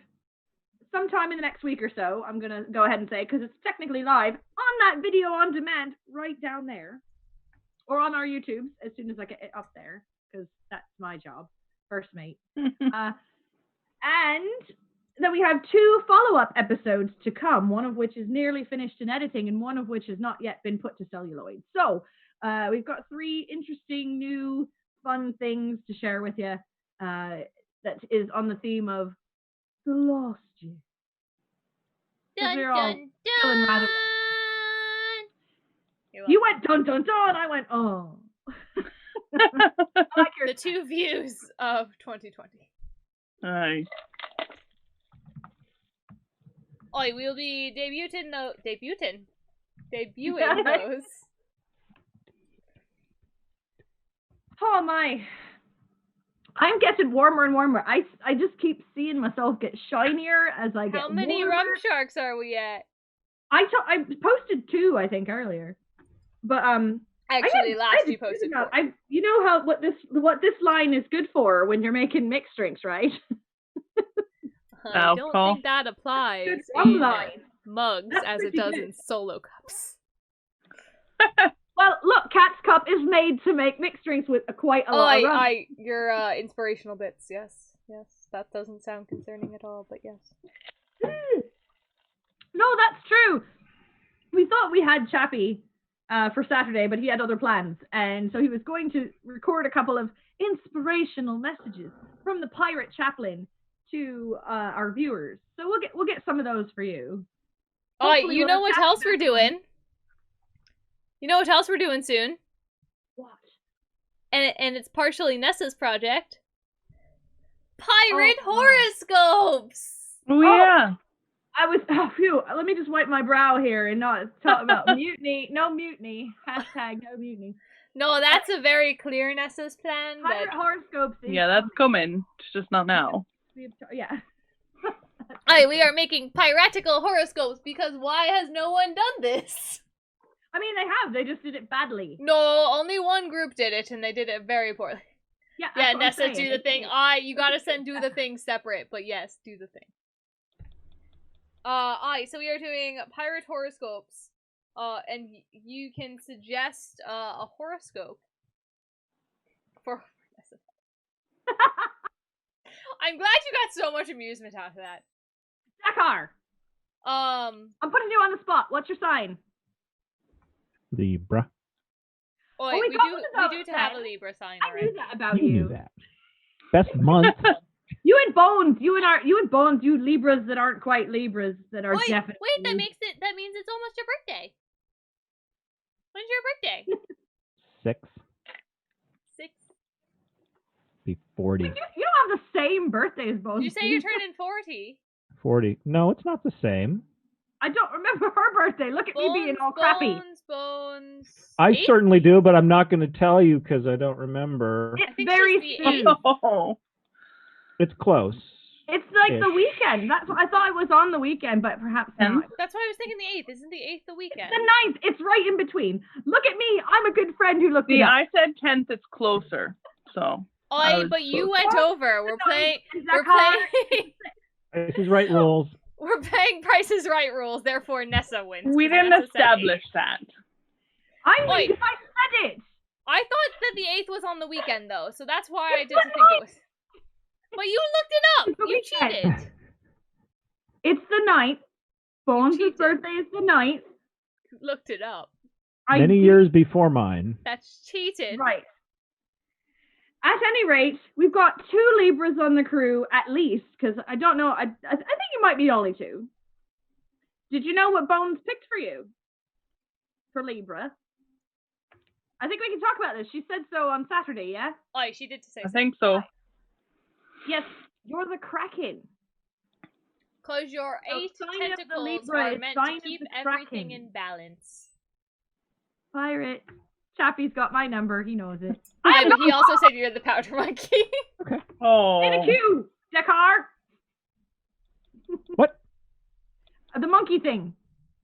sometime in the next week or so. I'm going to go ahead and say, because it's technically live on that video on demand right down there. Or on our YouTubes as soon as I get it up there, because that's my job. First mate. And then we have 2 follow-up episodes to come, one of which is nearly finished in editing and one of which has not yet been put to celluloid. So, we've got 3 interesting new fun things to share with you. That is on the theme of The Lost Year. Dun, We're all dun, feeling rather dun. You went dun dun dun, I went oh. I like your The 2 views of 2020. Aye. Oi, we'll be debuting those. Oh my. I'm getting warmer and warmer. I just keep seeing myself get shinier as I get How many warmer. rum sharks are we at? I posted 2, I think, earlier. But Actually, last you posted 4. You know how what this line is good for when you're making mixed drinks, right? I don't think that applies Good rum in line. mugs That's as it pretty does good. in solo cups. Well, look, Cat's Cup is made to make mixed drinks with quite a lot of rum. Your inspirational bits, yes. That doesn't sound concerning at all, but yes. No, that's true. We thought we had Chappie for Saturday, but he had other plans, and so he was going to record a couple of inspirational messages from the pirate chaplain to our viewers. So we'll get some of those for you. Hopefully you we'll know what have else Chappie we're back doing? You know what else we're doing soon? What? And it's partially Nessa's project. Pirate horoscopes! Oh, yeah. Let me just wipe my brow here and not talk about mutiny. No mutiny. Hashtag no mutiny. No, that's a very clear Nessa's plan. Pirate horoscopes. Yeah, that's coming. It's just not now. Yeah. We are making piratical horoscopes because why has no one done this? I mean, they have. They just did it badly. No, only one group did it, and they did it very poorly. Yeah, Yeah, Nessa, do the thing. You gotta do the thing separate, but yes, do the thing. So we are doing pirate horoscopes, and you can suggest a horoscope for Nessa. I'm glad you got so much amusement out of that. Dakar. I'm putting you on the spot. What's your sign? Libra. We do have a Libra sign. I knew that about you. You knew that. Best month. You and Bones, you Libras that aren't quite Libras that are definitely. Wait, that means it's almost your birthday. When's your birthday? 6. 6. Be 40. You don't have the same birthday as Bones. Did you say you're turning 40? 40. No, it's not the same. I don't remember her birthday. Look at me being all crappy. Bones. I 8th? certainly do, but I'm not going to tell you because I don't remember. It's think very she's the soon. 8th. Oh. It's close. It's like the weekend. That's what I thought it was on the weekend, but perhaps not. That's why I was thinking the 8th. Isn't the 8th the weekend? The 9th. It's right in between. Look at me. I'm a good friend who looked it See, up. I said 10th. It's closer. So. But you went over. We're playing. This is right rules. We're playing Price is Right rules. Therefore, Nessa wins. We didn't Nessa said establish 8th. that. I Wait. said it. I thought that the 8th was on the weekend though, so that's why I didn't think it was. But you looked it up. It's the You weekend. cheated. It's the 9th. Bones' cheated. birthday is the 9th. Looked it up. Many years before mine. That's cheated. Right. At any rate, we've got 2 Libras on the crew at least, because I don't know. I think it might be only 2. Did you know what Bones picked for you? For Libra. I think we can talk about this. She said so on Saturday, yeah? Oh, she did say I so. think so. Yes, you're the Kraken. Because your 8 sign of the tentacles Libra are is meant sign to of keep the everything Kraken. in balance. Pirate. Chappie's got my number. He knows it. Yeah, but he also said you're the powder monkey. Oh. In a queue, Dakar. What? The monkey thing.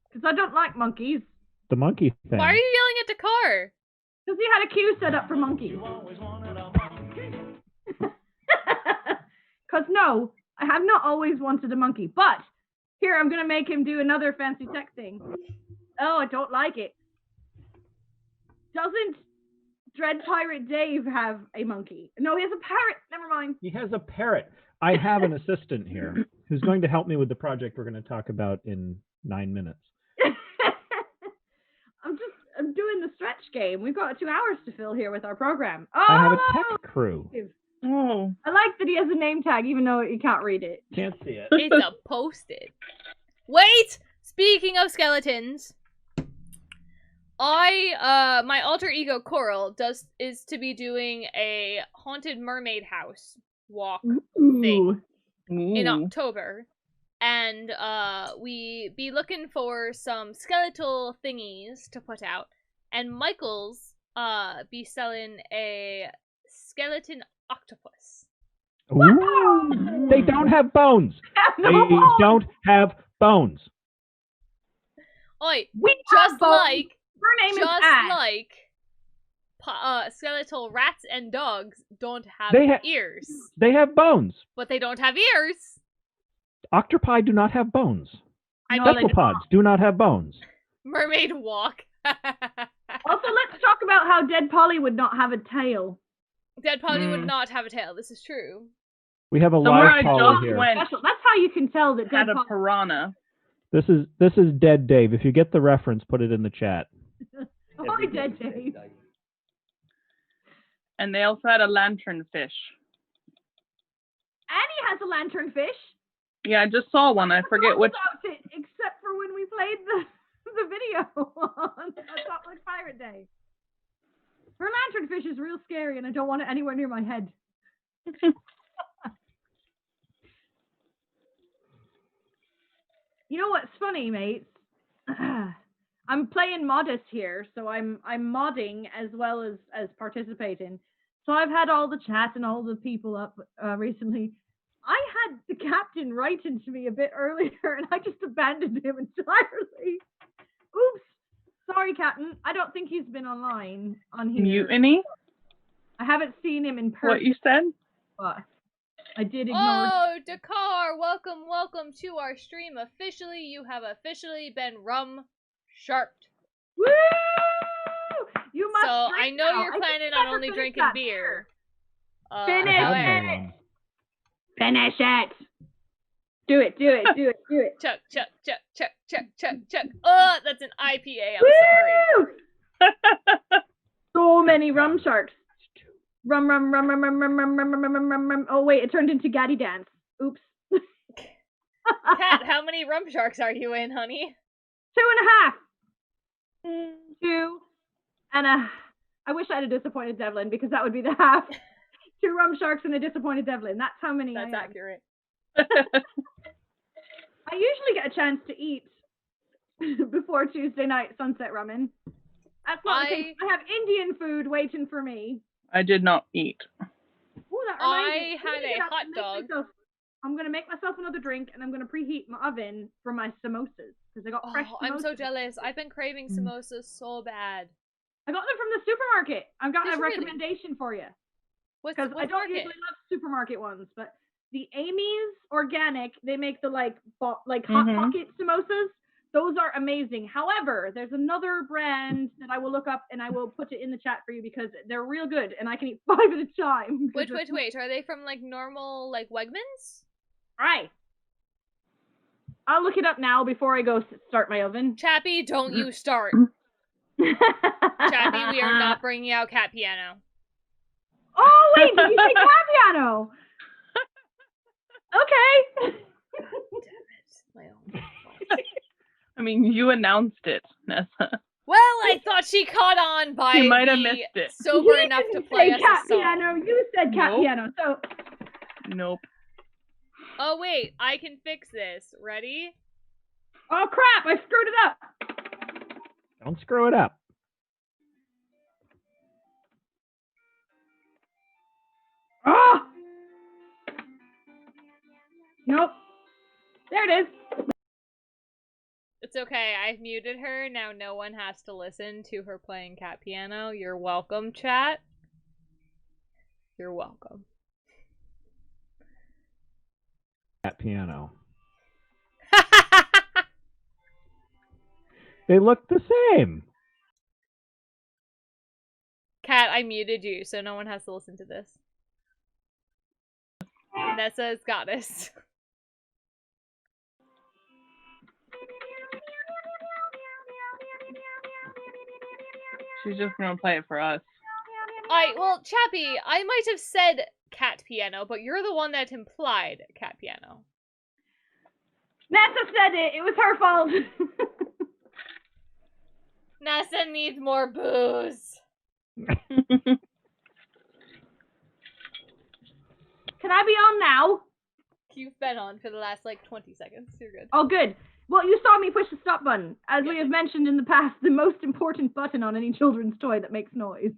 Because I don't like monkeys. The monkey thing. Why are you yelling at Dakar? Because he had a queue set up for monkeys. Because no, I have not always wanted a monkey. But here, I'm going to make him do another fancy tech thing. Oh, I don't like it. Doesn't Dread Pirate Dave have a monkey? No, he has a parrot. Never mind. He has a parrot. I have an assistant here who's going to help me with the project we're going to talk about in 9 minutes. I'm doing the stretch game. We've got 2 hours to fill here with our program. Oh, I have a tech crew. Oh. I like that he has a name tag, even though you can't read it. Can't see it. It's a post-it. Wait! Speaking of skeletons, my alter ego Coral is to be doing a haunted mermaid house walk thing in October. And we be looking for some skeletal thingies to put out. And Michael's be selling a skeleton octopus. Ooh. They don't have bones. No. They don't have bones. Oi, We just have bones. like Her name is just Ash. like skeletal rats and dogs don't have ears. They have bones. But they don't have ears. Octopi do not have bones. I No, mean, they do Cephalopods do not have bones. mermaid walk. Also, let's talk about how Dead Polly would not have a tail. Dead Polly would not have a tail. This is true. We have a Somewhere live I Polly just here. went Special. That's how you can tell that Dead had a Polly. piranha. This is Dead Dave. If you get the reference, put it in the chat. Hi, Dead Dave. And they also had a lanternfish. Annie has a lanternfish. Yeah, I just saw one. I forget which. About it, except for when we played the video on Top Pirate Day. Her lanternfish is real scary, and I don't want it anywhere near my head. You know what's funny, mates? I'm playing modest here, so I'm modding as well as participating. So I've had all the chat and all the people up recently. I had the captain writing to me a bit earlier, and I just abandoned him entirely. Oops. Sorry, Captain. I don't think he's been online on here. Mutiny? I haven't seen him in person. What you said? But I did ignore. Oh, Dakar, welcome to our stream. Officially, you have officially been sharped. Woo! You must. So drink I know now. you're I planning think on never only finished drinking that beer. Finish however- it. Finish it. Do it. Do it. Chuck. Oh, that's an IPA. I'm sorry. Woo! So many rum sharks. Rum. Oh wait, it turned into Gaddy Dance. Oops. Kat, how many rum sharks are you in, honey? 2.5. 2 and a. I wish I had a disappointed Devlin because that would be the half. 2 rum sharks and a disappointed Devlin. That's how many That's I am. accurate. I usually get a chance to eat before Tuesday night sunset Rummin. That's not the case. I have Indian food waiting for me. I did not eat. Ooh, that reminds me. I had a hot dog. I'm gonna make myself another drink, and I'm gonna preheat my oven for my samosas because I got fresh samosas. I'm so jealous. I've been craving samosas so bad. I got them from the supermarket. I've got a recommendation for you. Because I don't usually love supermarket ones, but the Amy's Organic, they make the hot pocket samosas. Those are amazing. However, there's another brand that I will look up and I will put it in the chat for you because they're real good and I can eat 5 at a time. Wait. Are they from normal Wegmans? Right. I'll look it up now before I go start my oven. Chappie, don't you start. Chappie, we are not bringing out Cat Piano. Oh, wait, did you say Cat Piano? Okay. Damn it. My own fault. I mean, you announced it, Nessa. Well, I thought she caught on by you might have missed it. Sober enough to play us Cat a song. Piano. You said Cat Piano, so... Nope. Oh, wait, I can fix this. Ready? Oh, crap, I screwed it up. Don't screw it up. Oh! Nope. There it is. It's okay. I've muted her. Now no one has to listen to her playing Cat Piano. You're welcome, chat. You're welcome. Cat Piano. They look the same. Cat, I muted you, so no one has to listen to this. Nessa's goddess. She's just gonna play it for us. Well, Chappie, I might have said Cat Piano, but you're the one that implied Cat Piano. Nessa said it. It was her fault. Nessa needs more booze. Can I be on now? You've been on for the last 20 seconds. You're good. Oh, good. Well, you saw me push the stop button. As we have mentioned in the past, the most important button on any children's toy that makes noise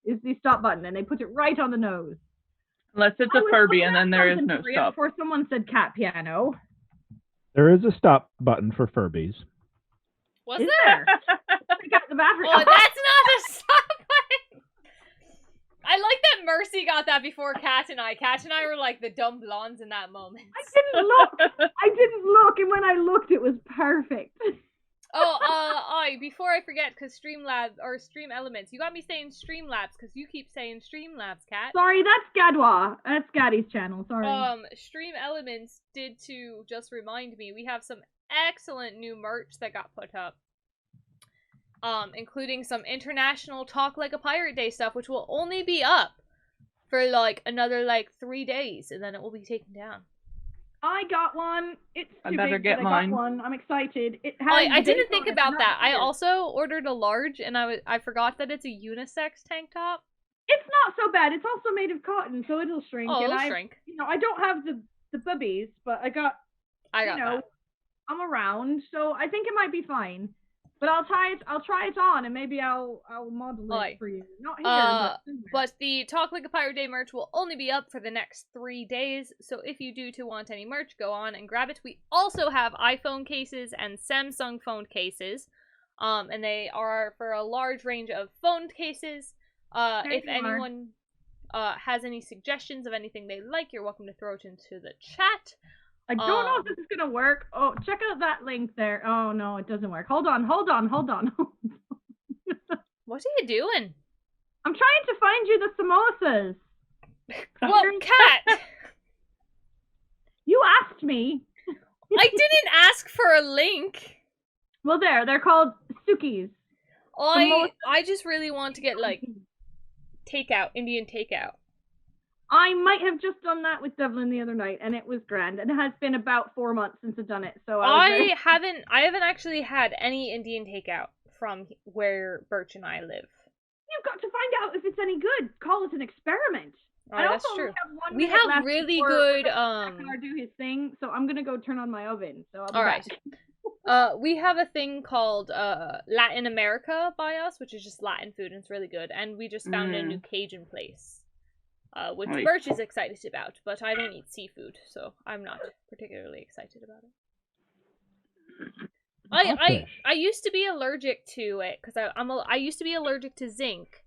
is the stop button, and they put it right on the nose. Unless it's a Furby, and then there is no stop. Before someone said Cat Piano. There is a stop button for Furbies. Was there? I got the battery. Oh, that's not a stop button! I like that Mercy got that before Kat and I. Kat and I were like the dumb blondes in that moment. I didn't look, and when I looked, it was perfect. Before I forget, because Stream Elements, you got me saying Streamlabs, because you keep saying Streamlabs, Kat. Sorry, that's Gadwa. That's Gaddy's channel, sorry. Stream Elements did to just remind me, we have some excellent new merch that got put up. Including some international Talk Like a Pirate Day stuff, which will only be up for another 3 days, and then it will be taken down. I got one. It's too I better big, get but mine. I got one. I'm excited. I didn't think about that. I also ordered a large, and I forgot that it's a unisex tank top. It's not so bad. It's also made of cotton, so it'll shrink. Oh, it'll shrink. I don't have the bubbies, but I got that. I'm around, so I think it might be fine. But I'll try it on, and maybe I'll model it for you. Not here, but the Talk Like a Pirate Day merch will only be up for the next 3 days. So if you do want any merch, go on and grab it. We also have iPhone cases and Samsung phone cases, and they are for a large range of phone cases. If anyone has any suggestions of anything they like, you're welcome to throw it into the chat. I don't know if this is gonna work. Oh, check out that link there. Oh no, it doesn't work. Hold on. What are you doing? I'm trying to find you the samosas. Well, Kat! You asked me. I didn't ask for a link. Well, they're called Sukis. I just really want to get takeout, Indian takeout. I might have just done that with Devlin the other night, and it was grand. And it has been about 4 months since I've done it, so I haven't actually had any Indian takeout from where Birch and I live. You've got to find out if it's any good. Call it an experiment. Oh, that's true. We have really good. Do his thing, so I'm gonna go turn on my oven. So I'll be all right. back. We have a thing called Latin America by us, which is just Latin food, and it's really good. And we just found a new Cajun place, which Birch is excited about, but I don't eat seafood, so I'm not particularly excited about it. I used to be allergic to it because I used to be allergic to zinc,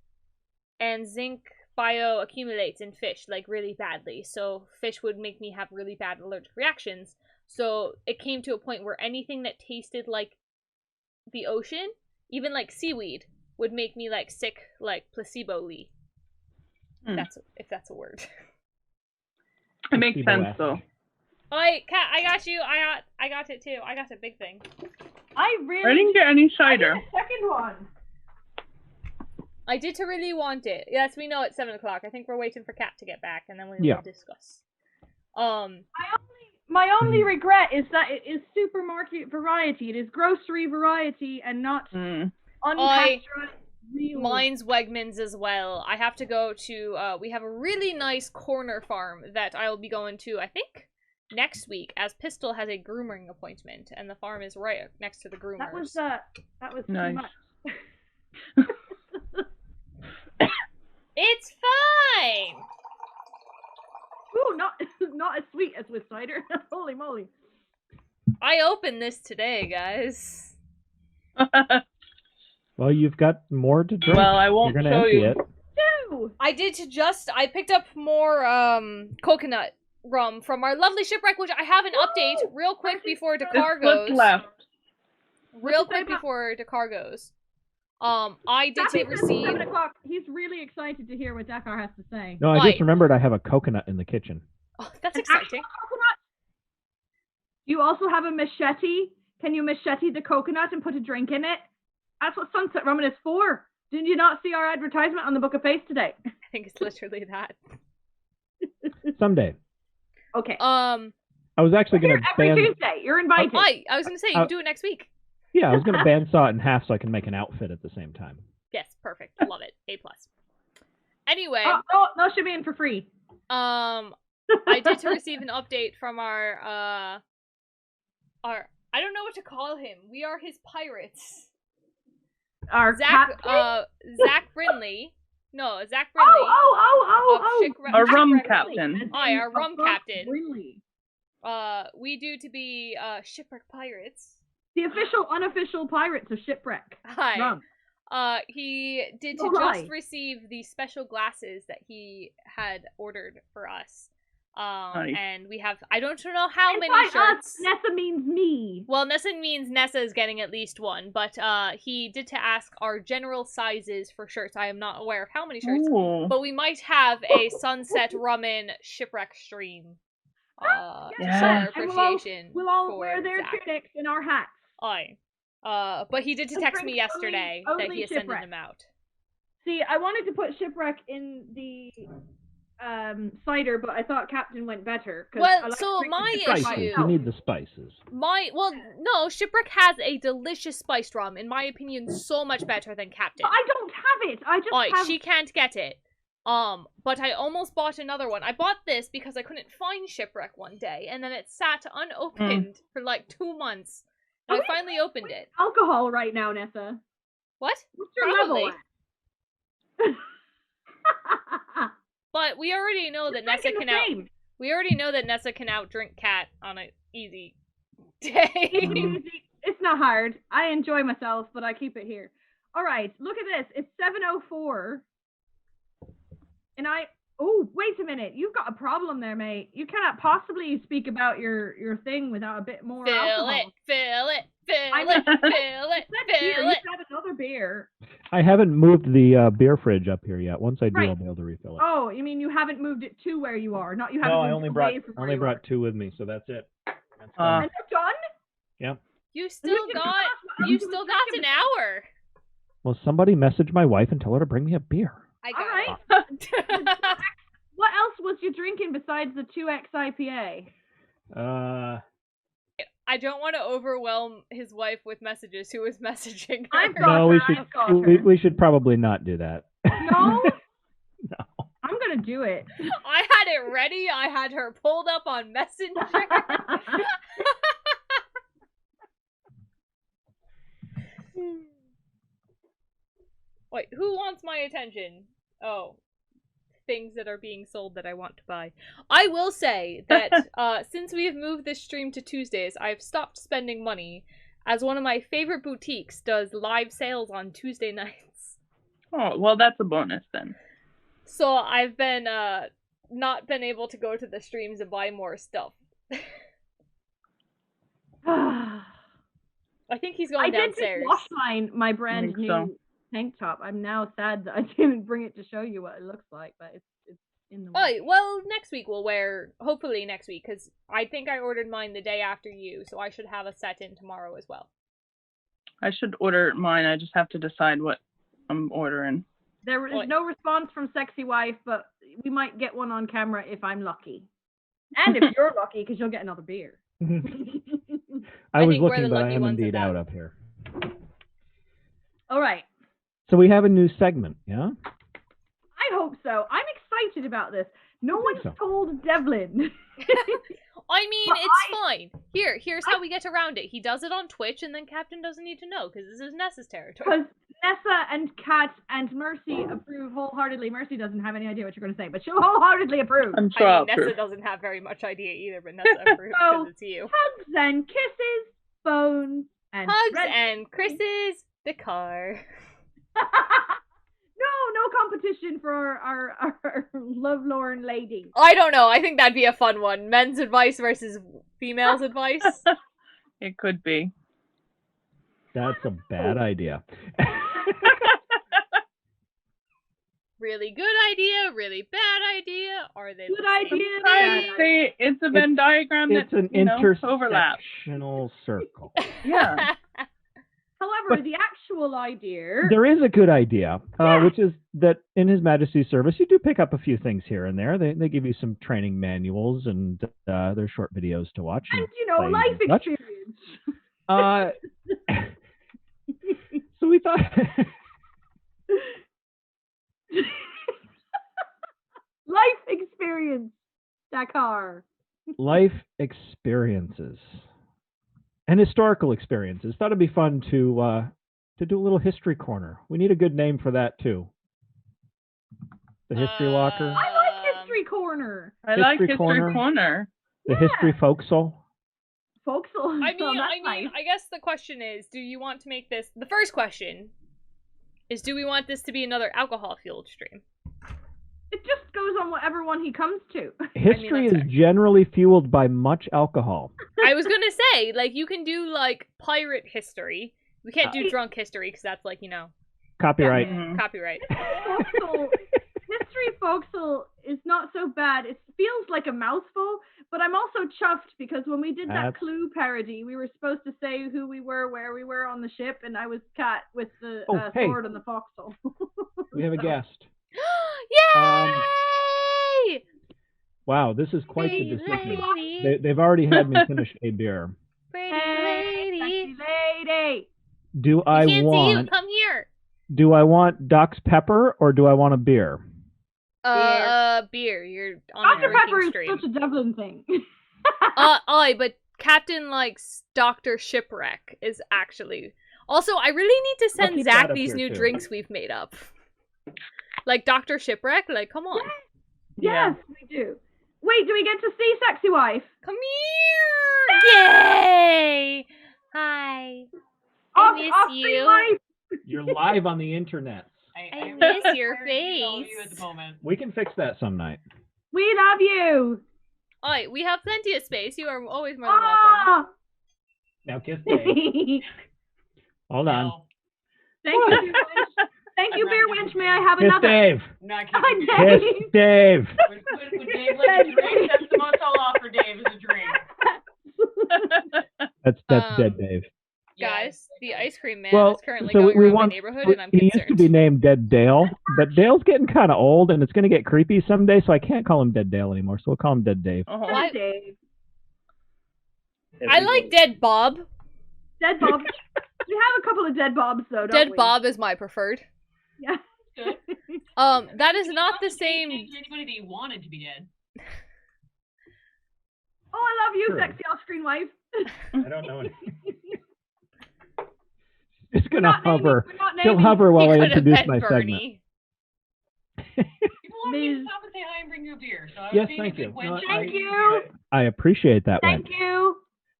and zinc bioaccumulates in fish like really badly. So fish would make me have really bad allergic reactions. So it came to a point where anything that tasted like the ocean, even like seaweed, would make me like sick, like placebo-ly. If that's a word. It makes sense though. Oi, Kat, I got you. I got it too. I got a big thing. I didn't get any cider. I did a second one. I did really want it. Yes, we know it's 7 o'clock. I think we're waiting for Kat to get back, and then we'll discuss. My only regret is that it is supermarket variety. It is grocery variety and not unpasteurized real. Mine's Wegmans as well. I have to go to, we have a really nice corner farm that I'll be going to, I think, next week, as Pistol has a grooming appointment, and the farm is right next to the groomers. That was nice. too much. It's fine! Ooh, not as sweet as with cider. Holy moly. I opened this today, guys. Well, you've got more to drink. Well, I won't You're gonna show empty you. it. No! I picked up more coconut rum from our lovely shipwreck, which I have an update real quick before Dakar goes. Left. Real quick before Dakar goes. I did receive. 7 o'clock. He's really excited to hear what Dakar has to say. No, I just remembered I have a coconut in the kitchen. Oh, that's exciting. Do you also have a machete? Can you machete the coconut and put a drink in it? That's what Sunset Rummin is for. Did you not see our advertisement on the Book of Face today? I think it's literally that. Someday. Okay. I was actually going to every Tuesday. You're invited. I was going to say you can do it next week. Yeah, I was going to bandsaw it in half so I can make an outfit at the same time. Yes, perfect. Love it. A+. Anyway. No, should be in for free. I did receive an update from our I don't know what to call him. We are his pirates. Our Zach Brinley. No, Zach Brinley. Our rum captain. Hi, our rum captain. Brinley. We do to be shipwreck pirates. The official, unofficial pirates of shipwreck. Hi. Rum. He did just receive the special glasses that he had ordered for us. Nice. And we have, I don't know how many shirts. Us, Nessa means me. Well, Nessa means Nessa is getting at least one, but he did to ask our general sizes for shirts. I am not aware of how many shirts, but we might have a Sunset Rummin shipwreck stream. To show our appreciation. We'll all wear their tunics and our hats. But he did to text me yesterday that he has sent them out. See, I wanted to put shipwreck in the cider, but I thought Captain went better. Well, so my issue. You need the spices. No, shipwreck has a delicious spiced rum. In my opinion, so much better than Captain. But I don't have it. I just have. She can't get it. But I almost bought another one. I bought this because I couldn't find shipwreck one day, and then it sat unopened for like 2 months. And I finally opened it. Alcohol right now, Nessa. What? What's your level? But we already know that Nessa can We already know that Nessa can outdrink Cat on an easy day. It's not hard. I enjoy myself, but I keep it here. All right, look at this. It's 7:04, and oh, wait a minute. You've got a problem there, mate. You cannot possibly speak about your thing without a bit more alcohol. Fill it. You have another beer. I haven't moved the beer fridge up here yet. Once I do, I'll be able to refill it. Oh, you mean you haven't moved it to where you are? Not you haven't. No, moved I only brought 2 with me, so that's it. And they're done? Yep. You still got an hour. Well, somebody message my wife and tell her to bring me a beer. I got it. What else was you drinking besides the 2X IPA? I don't want to overwhelm his wife with messages. Who is messaging her? No, we should probably not do that. No? No. I'm going to do it. I had it ready. I had her pulled up on Messenger. Wait, who wants my attention? Oh, things that are being sold that I want to buy. I will say that since we have moved this stream to Tuesdays, I've stopped spending money, as one of my favorite boutiques does live sales on Tuesday nights. Oh, well, that's a bonus then. So I've been not been able to go to the streams and buy more stuff. I think he's going downstairs. I did just wash my brand new tank top. I'm now sad that I didn't bring it to show you what it looks like, but it's in the way. Well, next week we'll wear, hopefully next week, because I think I ordered mine the day after you, so I should have a set in tomorrow as well. I should order mine. I just have to decide what I'm ordering. There is no response from Sexy Wife, but we might get one on camera if I'm lucky. And if you're lucky, because you'll get another beer. I was looking, but I am indeed out of here. All right. So we have a new segment, yeah? I hope so. I'm excited about this. No one's told Devlin. I mean, it's fine. Here's how we get around it. He does it on Twitch, and then Captain doesn't need to know, because this is Nessa's territory. Because Nessa and Kat and Mercy approve wholeheartedly. Mercy doesn't have any idea what you're going to say, but she'll wholeheartedly approve. I'm sure Nessa doesn't have very much idea either, but Nessa approves because it's you. Hugs and kisses, bones, and hugs and kisses, the car. No competition for our lovelorn lady. I don't know. I think that'd be a fun one. Men's advice versus females' advice. It could be. That's a bad idea. Really good idea, really bad idea. Are they good idea? I'd say it's a Venn diagram that's an intersectional circle. Yeah. However, But the actual idea... There is a good idea, which is that in His Majesty's service, you do pick up a few things here and there. They give you some training manuals, and they're short videos to watch. And, life experience. So we thought... Life experience, Dakar. Life experiences. And historical experiences. Thought it'd be fun to do a little history corner. We need a good name for that too. The history locker. I like history corner. I like history corner. The history forecastle. Forecastle. I guess the question is, do you want to make this? The first question is, do we want this to be another alcohol-fueled stream? It just goes on whatever one he comes to. History is generally fueled by much alcohol. I was gonna say, you can do, pirate history. We can't do drunk history, because that's, Copyright. Copyright. History forecastle is not so bad. It feels like a mouthful, but I'm also chuffed, because when we did that Clue parody, we were supposed to say who we were, where we were on the ship, and I was Kat with the sword and the foxhole. We have a guest. Yay! Wow, this is quite the decision. They've already had me finish a beer. Lady. Do I can't want? See you. Come here. Do I want Doc's Pepper or do I want a beer? Beer. You're on Dr. a Pepper is stream. such a Devlin thing. But Captain likes Dr. Shipwreck is actually. Also, I really need to send Zach these new drinks we've made up. Dr. Shipwreck, come on. Yes, we do. Wait, do we get to see Sexy Wife? Come here! Yay! Hi. I miss you. You're live on the internet. I miss your face. You at the moment. We can fix that some night. We love you. Alright, we have plenty of space. You are always more than welcome. Now kiss Dave. Hold on. Thank you. Thank you, Beer Wench. May I have kiss another? Dave. Not Kiss Dave. Kiss Dave. Would Dave like a drink? That's the most I'll offer Dave is a drink. That's dead Dave. Guys, the ice cream man is currently so going we around want, my neighborhood, and I'm he concerned. used to be named Dead Dale, but Dale's getting kind of old, and it's going to get creepy someday, so I can't call him Dead Dale anymore, so we'll call him Dead Dave. Dead Dave. I like Dead Bob. Dead Bob. We have a couple of Dead Bobs, though, don't Dead we? Bob is my preferred. Yeah. Good. That is not the same. Anybody that you wanted to be dead. Oh, I love you, Sure. sexy off-screen wife. I don't know anything. It's going to hover. We're not She'll naming hover while I You could have introduce met my segment. Bernie. People want me to Ms. stop and say hi and bring you a beer. So I was Yes, being a thank good you. wench. No, Thank you. I appreciate that, Thank Wench. you.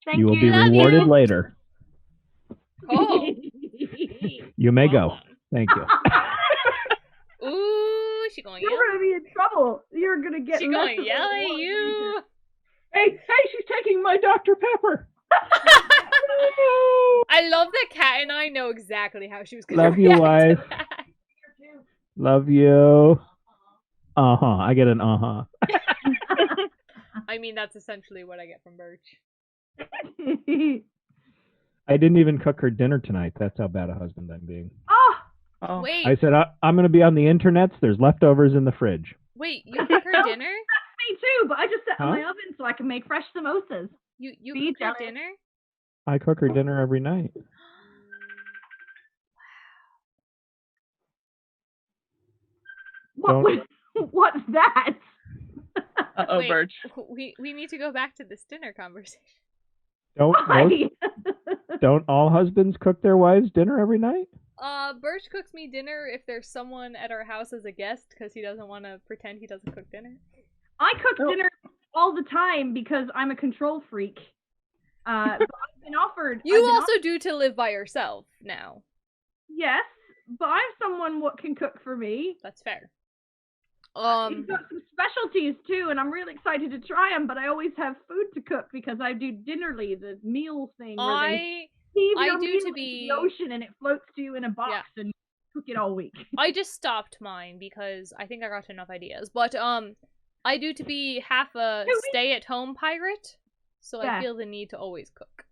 Thank You will be Love rewarded you. later. Oh. You may Well go. done. Thank you. Ooh, she going You're yell. gonna be in trouble. You're gonna get She less going of a yell at reward you. Hey, she's taking my Dr. Pepper. I love that Kat and I know exactly how she was going Love to you, react wife. to that. Love you. I get an I mean, that's essentially what I get from Birch. I didn't even cook her dinner tonight. That's how bad a husband I'm being. Oh. Wait, I said, I'm going to be on the internets. There's leftovers in the fridge. wait, you cook her dinner? Me too, but I just set in my Huh? oven so I can make fresh samosas. You Be cook her jealous. dinner? I cook her dinner every night. What's that? Uh-oh, Wait, Birch. we need to go back to this dinner conversation. Why? Don't all husbands cook their wives dinner every night? Birch cooks me dinner if there's someone at our house as a guest because he doesn't want to pretend he doesn't cook dinner. I cook dinner all the time because I'm a control freak. But I've been offered. You also do to live by yourself now. Yes, but I'm someone what can cook for me. That's fair. You've got some specialties too, and I'm really excited to try them. But I always have food to cook because I do Dinnerly, the meal thing where they heave your meal into the ocean and it floats to you in a box and you cook it all week. I just stopped mine because I think I got enough ideas. But I do to be half a stay-at-home pirate, so I feel the need to always cook.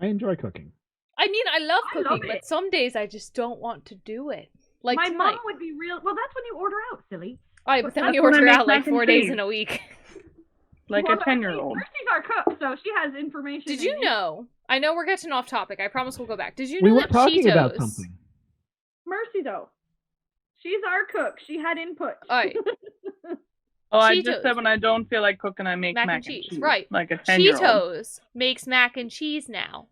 I enjoy cooking. I mean, I love cooking, it. but some days I just don't want to do it. Like my tonight. mom would be real. Well, that's when you order out, silly. Alright, but then That's we when I order make out like mac and 4 days cheese. in a week. Like Well, a 10-year-old. Mercy's our cook, so she has information. Did you know? I know we're getting off topic. I promise we'll go back. Did you We know were that talking Cheetos? about something. Mercy though, she's our cook. She had input. Alright. Oh, I Cheetos. just said when I don't feel like cooking, I make Mac mac and cheese. cheese. Right. Like a 10-year-old. Cheetos makes mac and cheese now.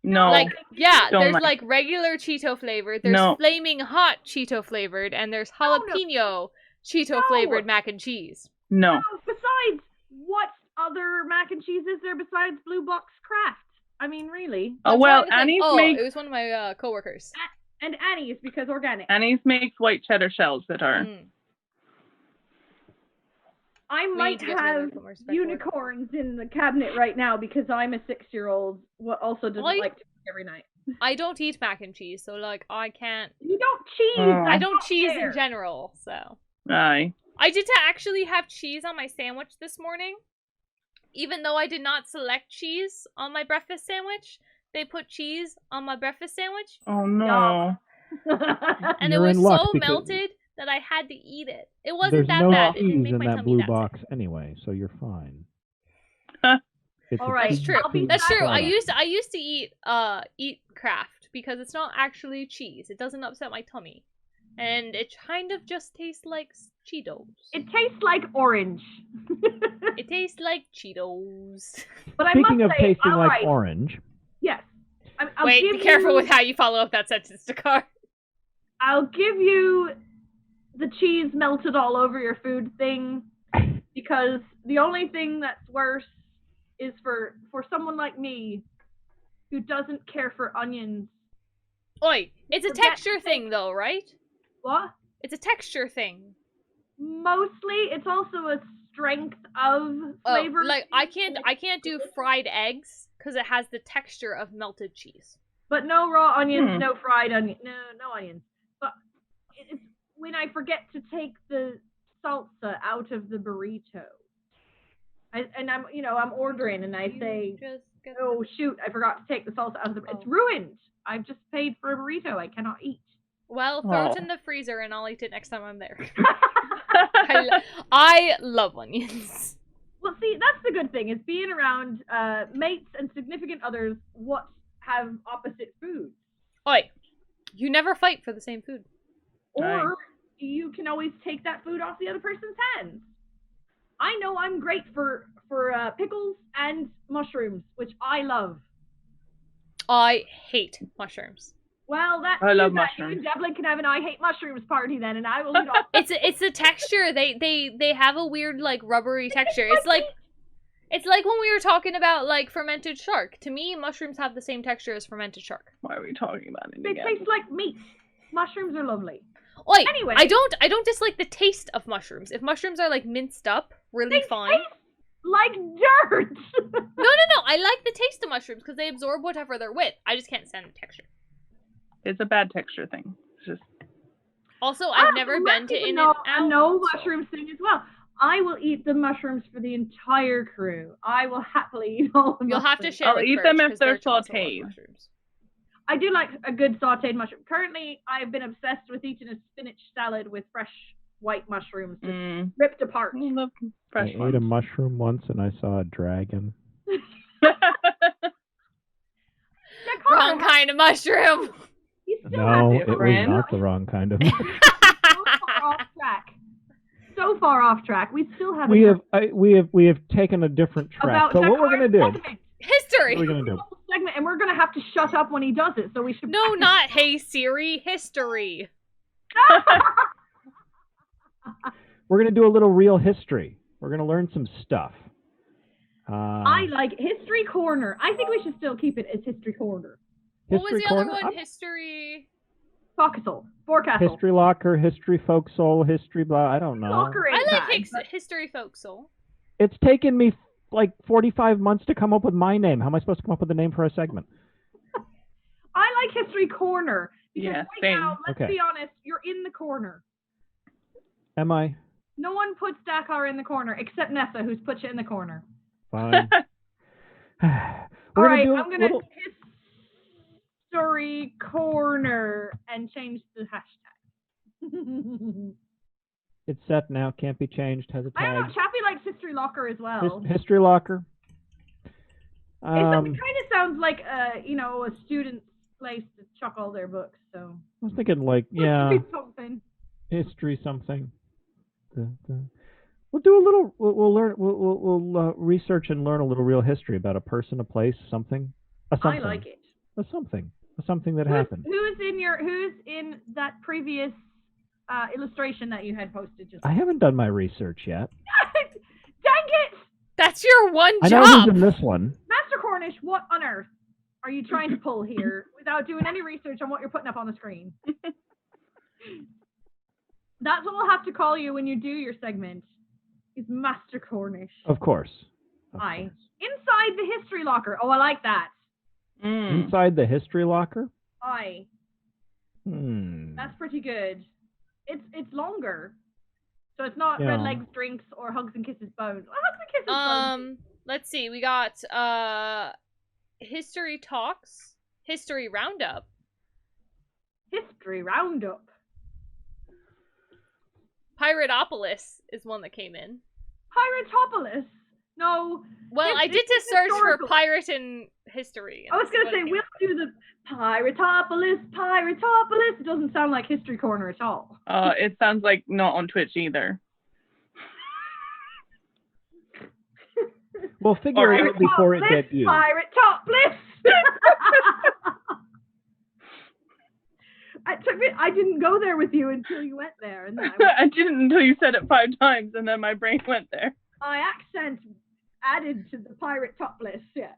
No. Like, yeah, Don't there's like like regular Cheeto flavored, there's No. flaming hot Cheeto flavored, and there's jalapeno Cheeto flavored mac and cheese. No. Oh, besides, what other mac and cheese is there besides Blue Box Craft? I mean, really. Oh, well, Annie's makes... it was one of my coworkers. And Annie's because organic. Annie's makes white cheddar shells that are... I might have unicorns in the cabinet right now because I'm a 6-year-old what also doesn't like to cook every night. I don't eat mac and cheese, so like I can't. You don't cheese. I don't cheese in general, so. Aye. I did actually have cheese on my sandwich this morning. Even though I did not select cheese on my breakfast sandwich, they put cheese on my breakfast sandwich. Oh no. And it was so melted that I had to eat it. It wasn't that bad. It didn't make my tummy that blue that box sick. anyway, so you're fine. All right, that's true. That's true. I used to eat Kraft because it's not actually cheese. It doesn't upset my tummy, and it kind of just tastes like Cheetos. It tastes like orange. It tastes like Cheetos. But Speaking I of must say, tasting like orange. Yes. Wait, be careful with how you follow up that sentence, Dakar. I'll give you the cheese melted all over your food thing because the only thing that's worse is for someone like me who doesn't care for onions. Oi, it's a texture thing though, right? What? It's a texture thing. Mostly, it's also a strength of flavor. Like I can't do fried eggs because it has the texture of melted cheese. But no raw onions, no fried onions, no onions. But it's when I forget to take the salsa out of the burrito. I'm ordering and I say, oh shoot, I forgot to take the salsa out of the. It's ruined. I've just paid for a burrito I cannot eat. Well, throw it in the freezer and I'll eat it next time I'm there. I love onions. Well, see, that's the good thing is being around mates and significant others what have opposite foods. Oi, you never fight for the same food. Or you can always take that food off the other person's hands. I know I'm great for pickles and mushrooms, which I love. I hate mushrooms. Well, I love you mushrooms. and Devlin can have an I hate mushrooms party then, and I will eat all. It's the texture. They have a weird like rubbery texture. It's like when we were talking about like fermented shark. To me, mushrooms have the same texture as fermented shark. Why are we talking about it They again? taste like meat. Mushrooms are lovely. Like, Anyway. I don't dislike the taste of mushrooms. If mushrooms are like minced up, really They fine. taste like dirt. No. I like the taste of mushrooms because they absorb whatever they're with. I just can't stand the texture. It's a bad texture thing. It's just Also, I've never been to In and Out. A no mushrooms thing as well. I will eat the mushrooms for the entire crew. I will happily eat all the mushrooms. You'll have to share. I'll with eat Birch, them if 'cause they're Birch also loves sautéed. mushrooms. I do like a good sautéed mushroom. Currently, I've been obsessed with eating a spinach salad with fresh white mushrooms just ripped apart. I love fresh I ate a mushroom once and I saw a dragon. Wrong kind of mushroom. You still No, have it to was friend. not the wrong kind of. so far off track. So far off track. We still have we have taken a different track. So what we're gonna do? History. What are we gonna do? Segment, and we're gonna have to shut up when he does it. So we should. No, not Hey Siri. History. We're gonna do a little real history. We're gonna learn some stuff. I like History Corner. I think we should still keep it as History Corner. What was History the other corner? one? History. Forecastle. History Locker, History Folk Soul, History blah. I don't know. Locker ain't I like bad, History Folk Soul. It's taken me like 45 months to come up with my name. How am I supposed to come up with a name for a segment? I like History Corner because Yeah, right same. now, let's Okay. be honest, you're in the corner. Am I? No one puts Dakar in the corner except Nessa, who's put you in the corner. Fine. All right, do a I'm gonna little- History Corner and change the hashtag. It's set now. Can't be changed. Has a I don't know. tag. Chappie likes History Locker as well. History Locker. It kind of sounds like a student's place to chuck all their books. So I was thinking like something. history something. We'll do a little. We'll learn. We'll research and learn a little real history about a person, a place, something. A something. I like it. A something that happened. Who's in that previous illustration that you had posted just? I haven't done my research yet. Dang it! That's your one I job. know who's in this one. Master Cornish, what on earth are you trying to pull here without doing any research on what you're putting up on the screen? That's what we'll have to call you when you do your segment. Is Master Cornish. Of course. Hi. Inside the History Locker. Oh, I like that. Inside the History Locker. Hi. That's pretty good. It's longer. So it's not red legs drinks or hugs and kisses bones. Well, hugs and kisses bones. Let's see. We got History Talks, History Roundup. History Roundup. Piratopolis is one that came in. Piratopolis? No. Well, I did a search for pirate in history. I was going to say, we'll do the Piratopolis. It doesn't sound like History Corner at all. It sounds like not on Twitch either. We'll figure it out before it debuts. Piratopolis! I didn't go there with you until you went there. And then I didn't until you said it 5 times, and then my brain went there. My accent added to the pirate top list, yeah.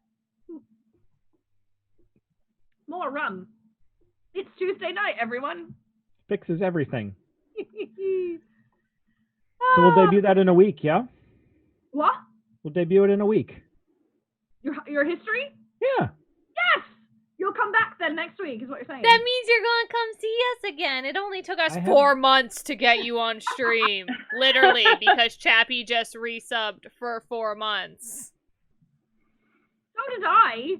More rum. It's Tuesday night, everyone. Fixes everything. So we'll debut that in a week, yeah? What? We'll debut it in a week. Your history? Yeah. Yes! You'll come back then next week, is what you're saying. That means you're going to come see us again. It only took us 4 months to get you on stream. Literally, because Chappie just resubbed for 4 months. So did I.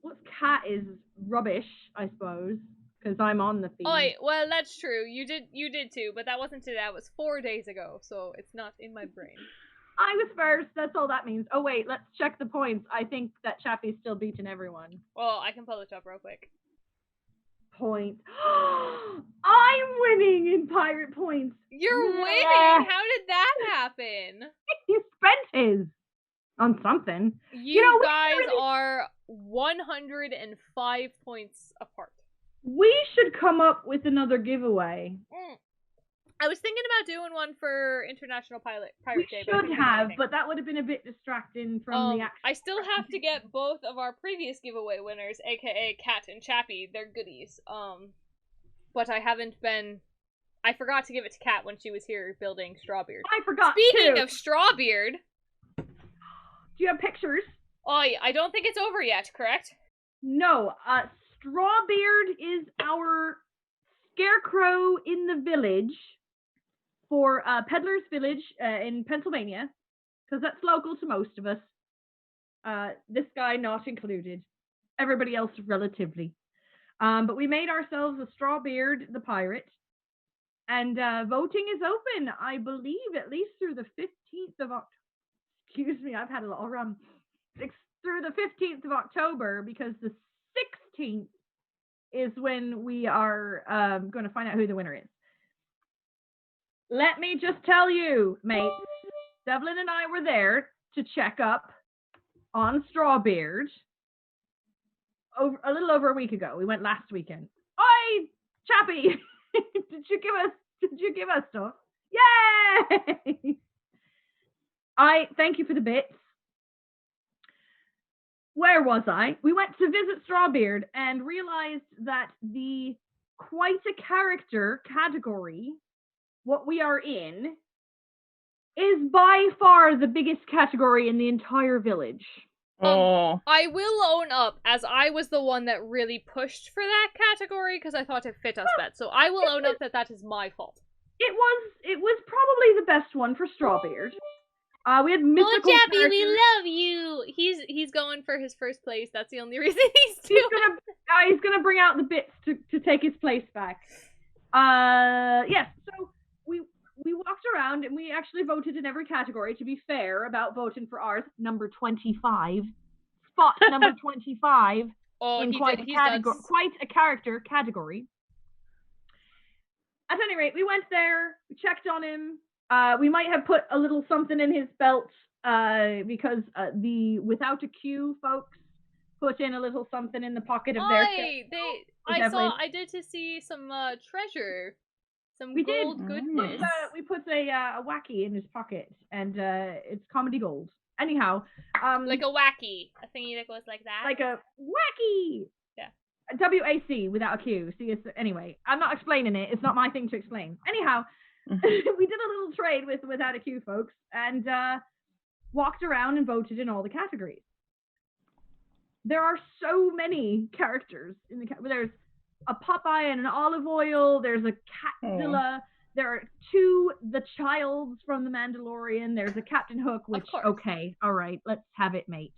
What's cat is rubbish, I suppose, because I'm on the feed. Oh, well, that's true. You did too, but that wasn't today. That was 4 days ago, so it's not in my brain. I was first. That's all that means. Oh, wait. Let's check the points. I think that Chappie's still beating everyone. Well, I can pull it up real quick. Points. I'm winning in pirate points. You're winning? How did that happen? He spent his on something. You guys are 105 points apart. We should come up with another giveaway. I was thinking about doing one for International Pirate We Day. should have, but that would have been a bit distracting from the actual... I still have to get both of our previous giveaway winners, aka Kat and Chappie, their goodies. But I haven't been... I forgot to give it to Kat when she was here building Strawbeard. I forgot Speaking too. of Strawbeard... Do you have pictures? I don't think it's over yet, correct? No, Strawbeard is our scarecrow in the village for Peddler's Village in Pennsylvania, because that's local to most of us. This guy not included. Everybody else relatively. But we made ourselves a Strawbeard the pirate, and voting is open, I believe, at least through the 15th of October. Excuse me, I've had a little rum. Through the 15th of October, because the 16th is when we are going to find out who the winner is. Let me just tell you, mates, Devlin and I were there to check up on Strawbeard a little over a week ago. We went last weekend. Oi, Chappie! Did you give us stuff? Yay! I thank you for the bits. Where was I? We went to visit Strawbeard and realized that the quite a character category, what we are in, is by far the biggest category in the entire village. I will own up, as I was the one that really pushed for that category because I thought it fit us best. So I will own up that is my fault. It was probably the best one for Strawbeard. We had mythical Chappie, characters. we love you. He's going for his first place. That's the only reason he's doing. He's gonna bring out the bits to take his place back. Yes. So we walked around and we actually voted in every category. To be fair about voting for ours, number 25, spot number 25 in quite a character category. At any rate, we went there. We checked on him. We might have put a little something in his belt because the Without a Q folks put in a little something in the pocket of their I did to see some treasure, some gold goodness. We put a wacky in his pocket, and it's comedy gold. Anyhow, like a wacky, a thingy that goes like that. Like a wacky. Yeah. WAC without a Q. See, anyway, I'm not explaining it. It's not my thing to explain. Anyhow. We did a little trade with Without a Q folks and walked around and voted in all the categories. There are so many characters in the there's a Popeye and an Olive Oil, there's a Catzilla, there are two The Childs from The Mandalorian, there's a Captain Hook, which okay, all right, let's have it, mate.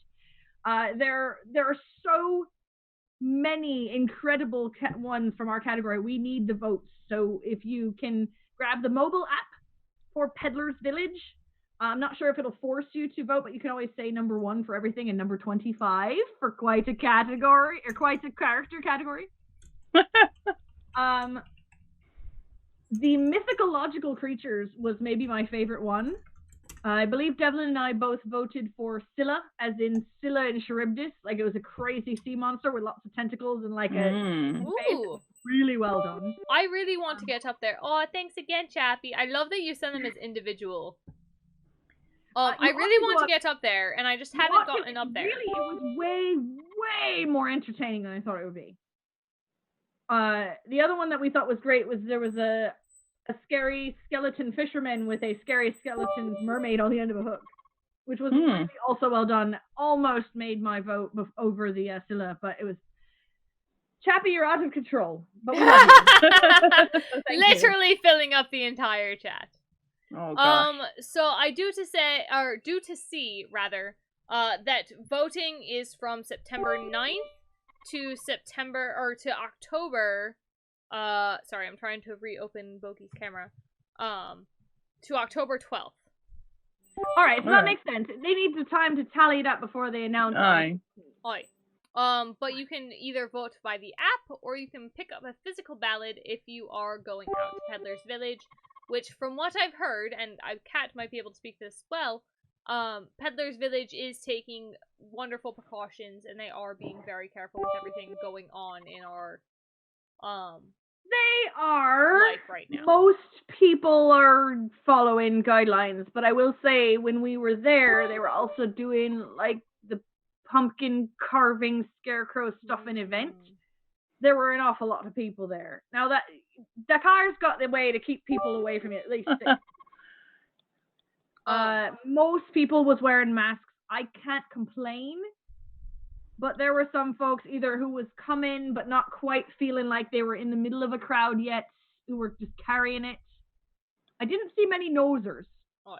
There are so many incredible ones from our category. We need the votes, so if you can grab the mobile app for Peddler's Village. I'm not sure if it'll force you to vote, but you can always say number 1 for everything and number 25 for quite a category, or quite a character category. The mythological creatures was maybe my favorite one. I believe Devlin and I both voted for Scylla, as in Scylla in Charybdis. Like, it was a crazy sea monster with lots of tentacles and like a face. Really well done. I really want to get up there. Oh, thanks again, Chappie. I love that you send them as individual. I really want to get up there, and I just haven't gotten up there. Really, it was way, way more entertaining than I thought it would be. The other one that we thought was great was there was a scary skeleton fisherman with a scary skeleton mermaid on the end of a hook, which was really also well done. Almost made my vote over the Scylla, but it was... Chappie, you're out of control. But we love you. Literally filling up the entire chat. Oh gosh. So I do to see that voting is from September 9th to October. Sorry, I'm trying to reopen Bogey's camera. To October 12th. All right, so that makes sense. They need the time to tally it up before they announce it. But you can either vote by the app, or you can pick up a physical ballot if you are going out to Peddler's Village, which, from what I've heard, and Kat might be able to speak to this as well, Peddler's Village is taking wonderful precautions, and they are being very careful with everything going on in our They are. life right now. Most people are following guidelines, but I will say when we were there, they were also doing like the pumpkin carving scarecrow stuff in event. There were an awful lot of people there. Now that Dakar's got the way to keep people away from it, at least. Most people was wearing masks. I can't complain, but there were some folks either who was coming but not quite feeling like they were in the middle of a crowd yet, who were just carrying it. I didn't see many nosers. Oh,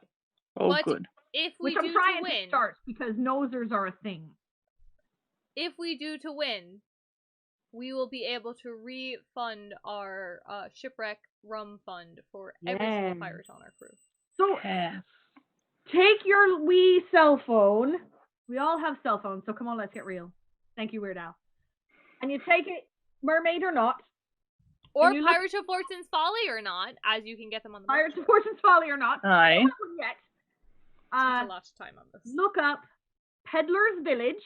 but good. If we which do I'm trying to win, start because nosers are a thing. If we do to win, we will be able to refund our shipwreck rum fund for every single pirate on our crew. So take your wee cell phone. We all have cell phones, so come on, let's get real. Thank you, Weird Al. And you take it, mermaid or not. Or Pirates of Fortune's Folly or not, as you can get them on the Pirates of Fortune's Folly or not. Aye. Yet. A lot of time on this. Look up Peddler's Village.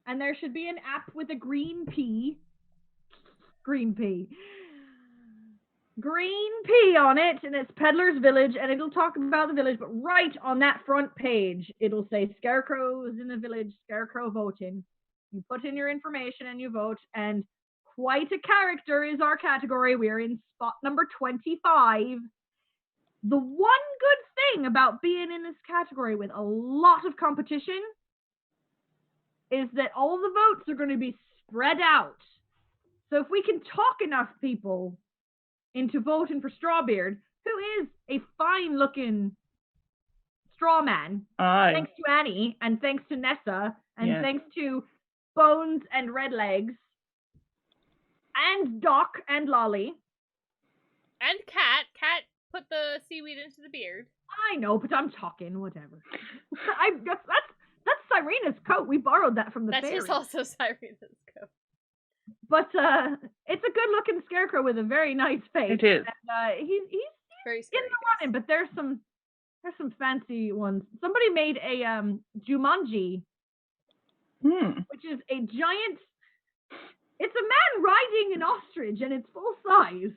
And there should be an app with a green P. Green P on it, and it's Peddler's Village, and it'll talk about the village, but right on that front page, it'll say Scarecrows in the village, Scarecrow voting. You put in your information and you vote, and quite a character is our category. We're in spot number 25. The one good thing about being in this category with a lot of competition is that all the votes are going to be spread out. So if we can talk enough people into voting for Strawbeard, who is a fine-looking straw man, thanks to Annie, and thanks to Nessa, and thanks to Bones and Redlegs, and Doc and Lolly. And Cat. Cat put the seaweed into the beard. I know, but I'm talking, whatever. That's Cyrena's coat. We borrowed that from the fairy. That is also Cyrena's coat. But it's a good-looking scarecrow with a very nice face. It is. And, he's very scary, in the running, but there's some fancy ones. Somebody made a Jumanji, which is a giant. It's a man riding an ostrich, and it's full size.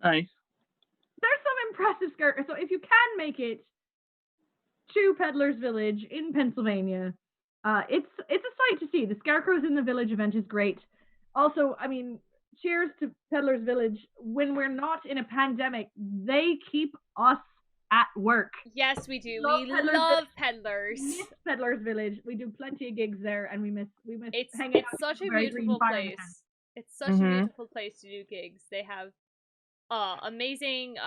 Nice. There's some impressive scarecrows. So if you can make it to Peddler's Village in Pennsylvania, it's a sight to see. The Scarecrows in the Village event is great. Also, I mean, cheers to Peddler's Village. When we're not in a pandemic, they keep us at work. Yes, we do. Love we Peddler's love Peddlers. We miss Peddler's Village. We do plenty of gigs there, and we miss it's hanging out. It's such a very beautiful green place. It's such a beautiful place to do gigs. They have amazing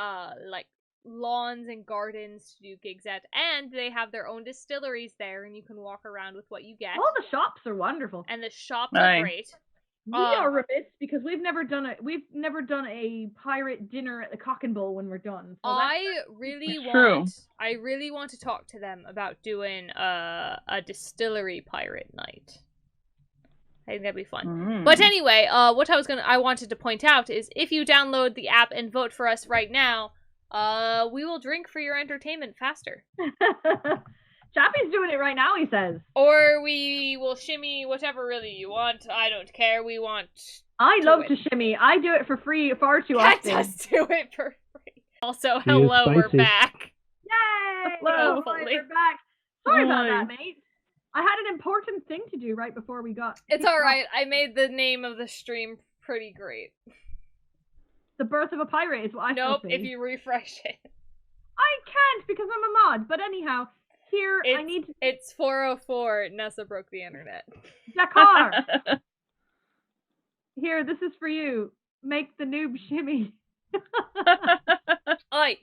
like lawns and gardens to do gigs at, and they have their own distilleries there, and you can walk around with what you get. All the shops are wonderful, and the shops are great. We are remiss because we've never done a pirate dinner at the Cock and Bull when we're done. So I really want to talk to them about doing a distillery pirate night. I think that'd be fun. But anyway, what I wanted to point out is if you download the app and vote for us right now, we will drink for your entertainment faster. Chappie's doing it right now, he says. Or we will shimmy whatever really you want. I don't care. I love to shimmy. I do it for free far too often. Cat does do it for free. Also, hello, we're back. Yay! Hello, we're back. Sorry about that, mate. I had an important thing to do right before we got... It's alright. I made the name of the stream pretty great. The Birth of a Pirate is what I Nope, if you refresh it. I can't because I'm a mod, but anyhow... Here, It's 4:04. Nessa broke the internet. Dakar! Here, this is for you. Make the noob shimmy. Alright,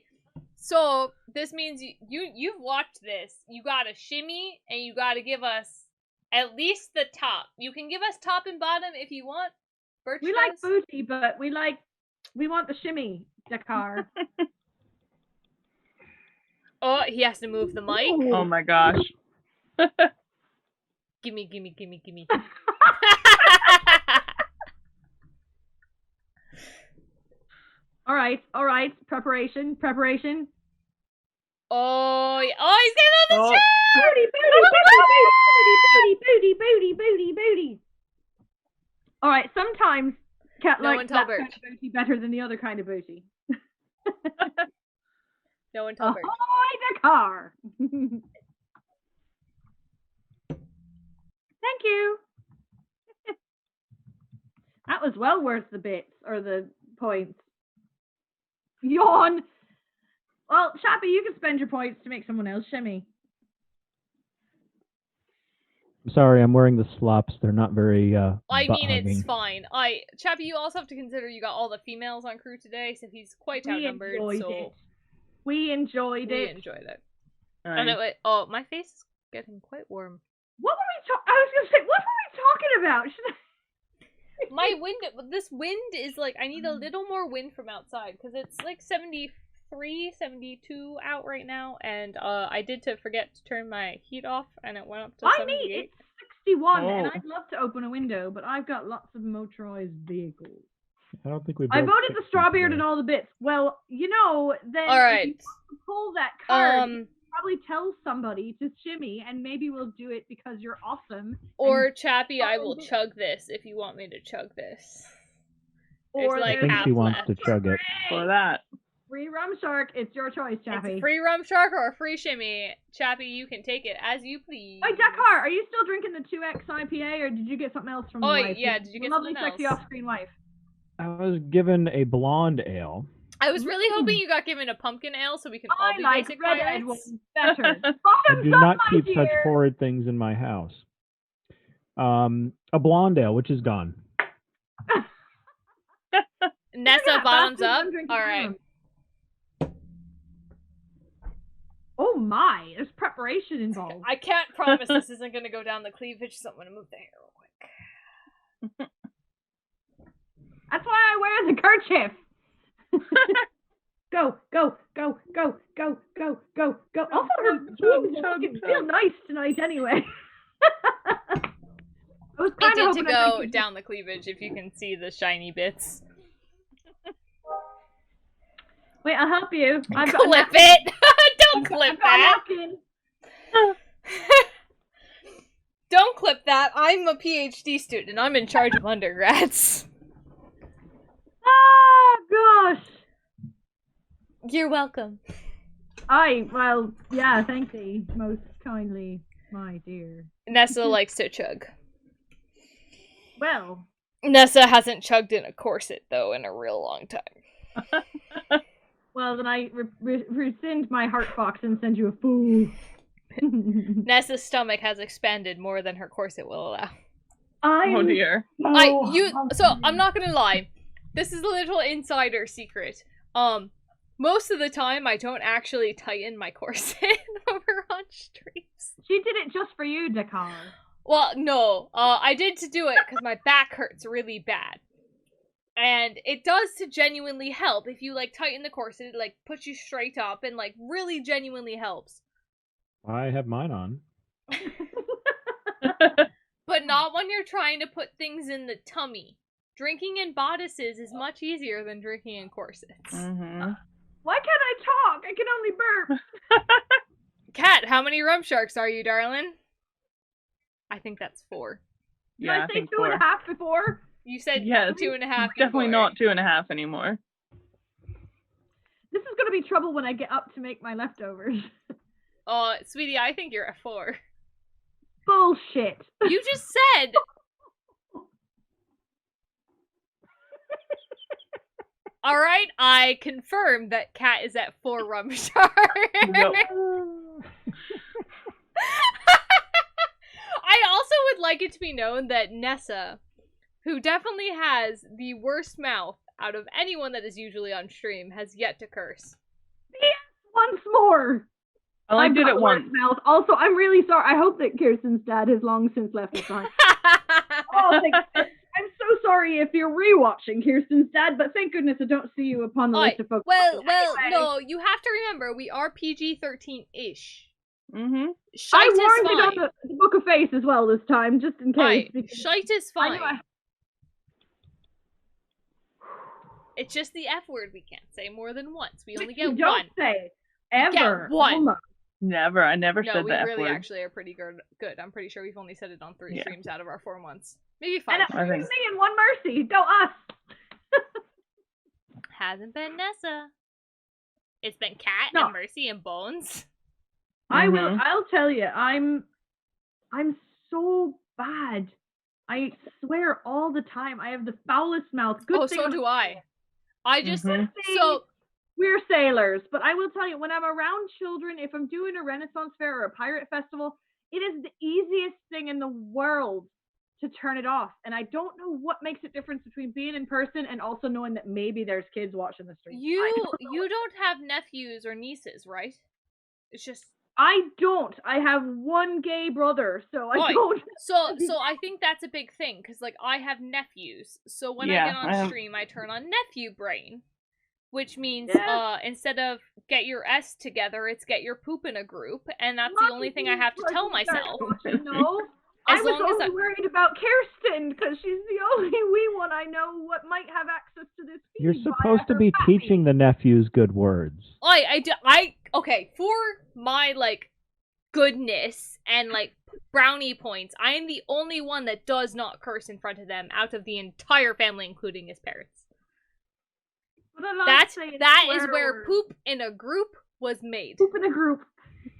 so this means you've watched this. You gotta shimmy, and you gotta give us at least the top. You can give us top and bottom if you want. Birch we like booty, but we want the shimmy, Dakar. Oh, he has to move the mic. Ooh. Oh my gosh. Gimme. All right. Preparation. Oh, yeah. Oh, he's getting on the Oh. chair! Booty, booty. All right, sometimes Cat No one likes tell that Birch. kind of booty better than the other kind of booty. No one tell Birch. Ahoy, the car! Thank you. That was well worth the bits, or the points. Yawn! Well, Chappie, you can spend your points to make someone else shimmy. I'm sorry, I'm wearing the slops. They're not very I mean, it's butt-hugging. fine. Chappie, you also have to consider you got all the females on crew today, so he's quite We outnumbered, enjoyed so it. We enjoyed we it. enjoyed it. Nice. And oh, my face is getting quite warm. What were we talking? I was gonna say, what were we talking about? Should I... My this wind is like, I need a little more wind from outside, because it's like 73, 72 out right now, and I did forget to turn my heat off, and it went up to 78. It's 61, and Oh. I'd love to open a window, but I've got lots of motorized vehicles. I don't think we. I broke voted the 60 Strawbeard today. and all the bits. Well, you know, then All if right. you want to pull that card, you probably tell somebody to shimmy, and maybe we'll do it because you're awesome. Or Chappie, I will bit. chug this if you want me to chug this. Or There's I like think half she wants left. to chug it. For that. Free rum shark, it's your choice, It's Chappie. a free rum shark or a free shimmy. Chappie, you can take it as you please. Wait, Dakar, are you still drinking the 2X IPA, or did you get something else from the Oh, wife? yeah, did you get lovely, something sexy else? off-screen wife? I was given a blonde ale. I was really hoping you got given a pumpkin ale so we can all I be like basic red-eyed pirates. ones better. I Bottoms do up, not my keep dear. such horrid things in my house. A blonde ale, which is gone. Nessa, Yeah, bottoms bastards, up. I'm drinking All right. rum. Oh my, there's preparation involved. I can't promise this isn't going to go down the cleavage, so I'm going to move the hair real quick. That's why I wear the kerchief. Go. Also, her boobs are looking real nice tonight anyway. I was It kind of did to hoping I go could down the cleavage if you can see the shiny bits. Wait, I'll help you. I've got Clip it! Don't clip I've got a that! napkin. Don't clip that. I'm a PhD student. I'm in charge of undergrads. Ah, gosh. You're welcome. Well, yeah, thank thee most kindly, my dear. Nessa likes to chug. Well, Nessa hasn't chugged in a corset, though, in a real long time. well, then I rescind my heart box and send you a fool. Nessa's stomach has expanded more than her corset will allow. Oh dear. So I'm not gonna lie. This is a little insider secret. Most of the time I don't actually tighten my corset over on streams. She did it just for you, Dakar. Well, no. I did to do it because my back hurts really bad. And it does to genuinely help. If you, like, tighten the corset, it, like, puts you straight up and, like, really genuinely helps. I have mine on. But not when you're trying to put things in the tummy. Drinking in bodices is much easier than drinking in corsets. Mm-hmm. Why can't I talk? I can only burp. Kat, how many rum sharks are you, darling? I think that's 4. Did Yeah, I I say think 2.5 before? You said Yes, 2.5 definitely before. not 2.5 anymore. This is going to be trouble when I get up to make my leftovers. Oh, sweetie, I think you're at 4. Bullshit. You just said... Alright, I confirm that Kat is at 4 rum sharks. Nope. I also would like it to be known that Nessa, who definitely has the worst mouth out of anyone that is usually on stream, has yet to curse. Once more. I only did got it the once. worst mouth. Also, I'm really sorry. I hope that Kirsten's dad has long since left us behind. I'm so sorry if you're rewatching Kirsten's dad, but thank goodness I don't see you upon the list of folks. Well, Anyway, no, you have to remember, we are PG-13-ish. Mm-hmm. Shite I is warned fine. it on the Book of Face as well this time, just in case. Right, because shite is I fine. knew I- It's just the F word we can't say more than once. We only Which get you don't one. say. Ever. Get one. Oh my. Never. I never No, said we the F really word. actually are pretty good. I'm pretty sure we've only said it on 3 Yeah. streams out of our 4 months. Maybe 5 And streams. I think- me and one Mercy. Go us. Hasn't been Nessa. It's been Kat No. and Mercy and Bones. I will. Mhm. I'll tell you. I'm so bad. I swear all the time. I have the foulest mouth. Good Oh, thing so I'm- do I. I just Mhm. so We're sailors, but I will tell you, when I'm around children, if I'm doing a Renaissance fair or a pirate festival, it is the easiest thing in the world to turn it off. And I don't know what makes a difference between being in person and also knowing that maybe there's kids watching the stream. you don't have nephews or nieces, right? It's just I don't. I have one gay brother, so I Oi. don't. so I think that's a big thing because like I have nephews, so when I Yeah, get on I have- stream, I turn on nephew brain, which means Yeah. instead of get your S together, it's get your poop in a group, and that's the only thing I have to tell myself. No. As I was long as only worried about Kirsten because she's the only wee one I know what might have access to this feed. You're via supposed to her be pappy. teaching the nephews good words. Okay, for my like goodness and like brownie points, I am the only one that does not curse in front of them out of the entire family, including his parents. But I love saying That is swear where words. poop in a group was made. Poop in a group.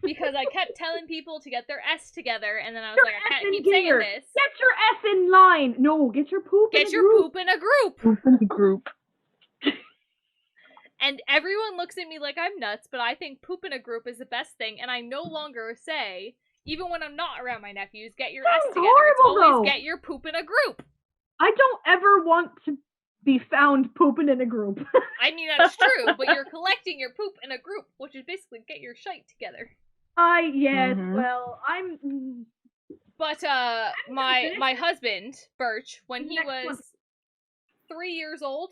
Because I kept telling people to get their S together, and then I was Your like, I S can't in keep saying gear. this. Get your S in line. No, get your poop in Get a your group. poop in a group. Poop in the group. And everyone looks at me like I'm nuts, but I think poop in a group is the best thing, and I no longer say, even when I'm not around my nephews, get your S Sounds together. It's horrible, always though. get your poop in a group. I don't ever want to be found pooping in a group. I mean, that's true, but you're collecting your poop in a group, which is basically get your shite together. Yes, Mhm. well, I'm... But my husband, Birch, when he Next one. was 3 years old,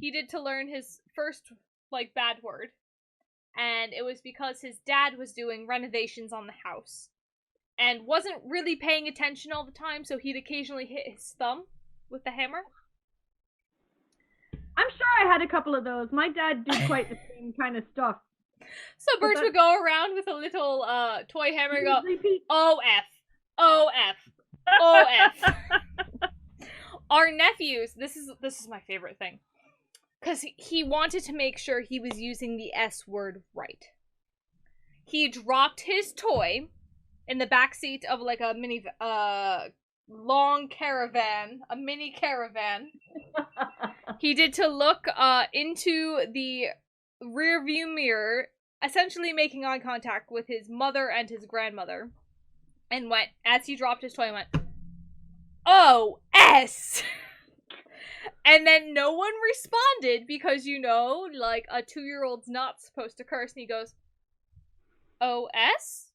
he did to learn his first like bad word. And it was because his dad was doing renovations on the house and wasn't really paying attention all the time, so he'd occasionally hit his thumb with the hammer. I'm sure I had a couple of those. My dad did quite the same kind of stuff. So Birch would go around with a little toy hammer and go, Repeat. O-F, O-F, O-F. Our nephews, this is my favorite thing. Because he wanted to make sure he was using the S word right. He dropped his toy in the backseat of like a mini, long caravan, a mini caravan. He did to look into the rear view mirror, essentially making eye contact with his mother and his grandmother, and went, as he dropped his toy, went, "Oh, S!" And then no one responded because, you know, like, a 2-year-old's not supposed to curse, and he goes, "Oh, S?"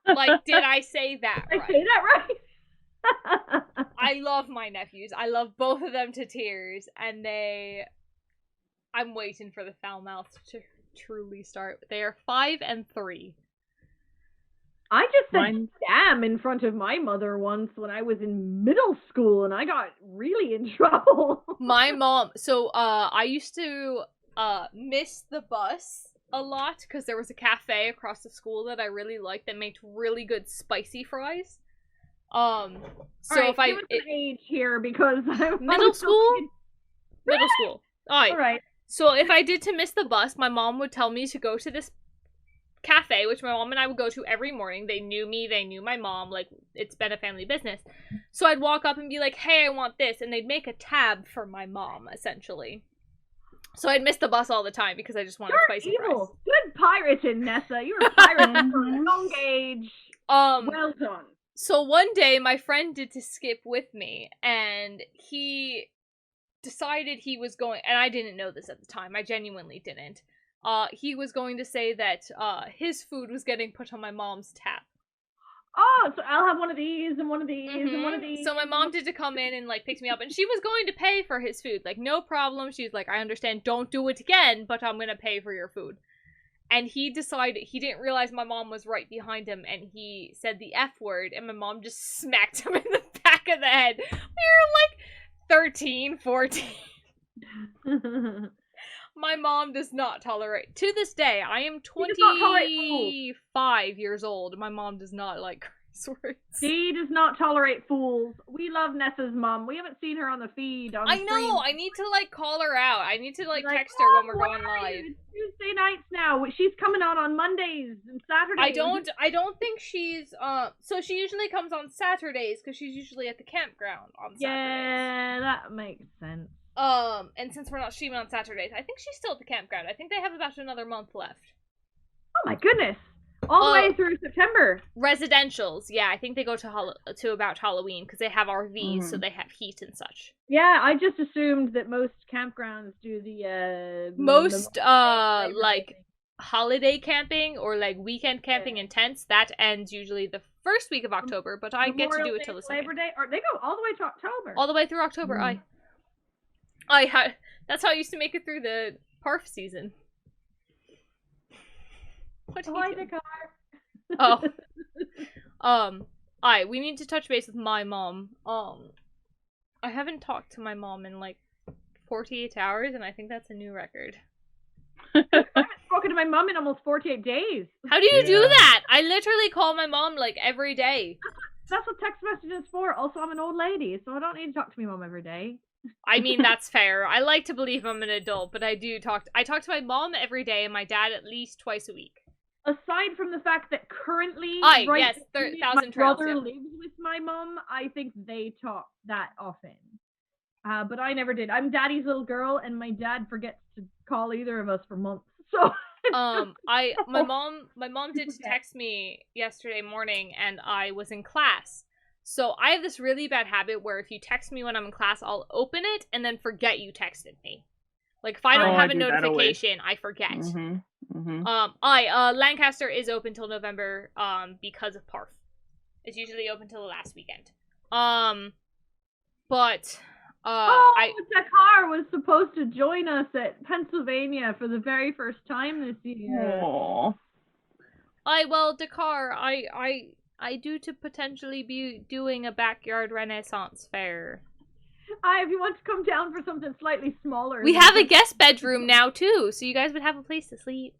Like, did I say that right? I say that right? I love my nephews. I love both of them to tears, and I'm waiting for the foul mouth to truly start. They are 5 and 3. I just said Mine- damn in front of my mother once when I was in middle school and I got really in trouble. My mom, so I used to miss the bus a lot because there was a cafe across the school that I really liked that made really good spicy fries. So Alright, if I give us an age here because middle school, middle school. All right. So if I did to miss the bus, my mom would tell me to go to this cafe, which my mom and I would go to every morning. They knew me, they knew my mom, like, it's been a family business. So I'd walk up and be like, "Hey, I want this," and they'd make a tab for my mom, essentially. So I'd miss the bus all the time because I just wanted You're spicy evil. fries. Good pirating, Nessa. You're a pirate for a young age. Well done. So one day, my friend did to skip with me, and he decided he was going, and I didn't know this at the time, I genuinely didn't. He was going to say that his food was getting put on my mom's tab. Oh, so I'll have one of these and one of these and one of these. So my mom did to come in and like pick me up, and she was going to pay for his food, like no problem. She's like, "I understand, don't do it again, but I'm gonna pay for your food." And he decided, he didn't realize my mom was right behind him, and he said the F word, and my mom just smacked him in the back of the head. We were like 13, 14. My mom does not tolerate. To this day, I am She does not tolerate fools. 25 years old. My mom does not like curse words. She does not tolerate fools. We love Nessa's mom. We haven't seen her on the feed. On the I know. stream. I need to like call her out. I need to like Like, text her when we're where going are live. you? It's Tuesday nights now. She's coming on Mondays and Saturdays. I don't think she's so she usually comes on Saturdays because she's usually at the campground on Saturdays. Yeah, that makes sense. And since we're not streaming on Saturdays, I think she's still at the campground. I think they have about another month left. Oh my goodness. All the way through September. Residentials, yeah. I think they go to about Halloween because they have RVs, so they have heat and such. Yeah, I just assumed that most campgrounds do the like holiday camping or like weekend camping in tents. That ends usually the first week of October, but I get to do it till the second. Labor Day, or they go all the way to October. All the way through October. That's how I used to make it through the parf season. What are you doing? We need to touch base with my mom. I haven't talked to my mom in like 48 hours, and I think that's a new record. I haven't spoken to my mom in almost 48 days. How do you do that? I literally call my mom like every day. That's what text messaging is for. Also, I'm an old lady, so I don't need to talk to my mom every day. I mean, that's fair. I like to believe I'm an adult, but I talk to my mom every day and my dad at least twice a week. Aside from the fact that currently, my brother lives with my mom, I think they talk that often. But I never did. I'm daddy's little girl, and my dad forgets to call either of us for months. So my mom did text me yesterday morning, and I was in class. So I have this really bad habit where if you text me when I'm in class, I'll open it and then forget you texted me. Like if I don't have a notification, I forget. Lancaster is open till November because of Parf. It's usually open till the last weekend. Dakar was supposed to join us at Pennsylvania for the very first time this year. Aww. Dakar, I do to potentially be doing a backyard Renaissance fair. If you want to come down for something slightly smaller. We have a guest bedroom now, too, so you guys would have a place to sleep.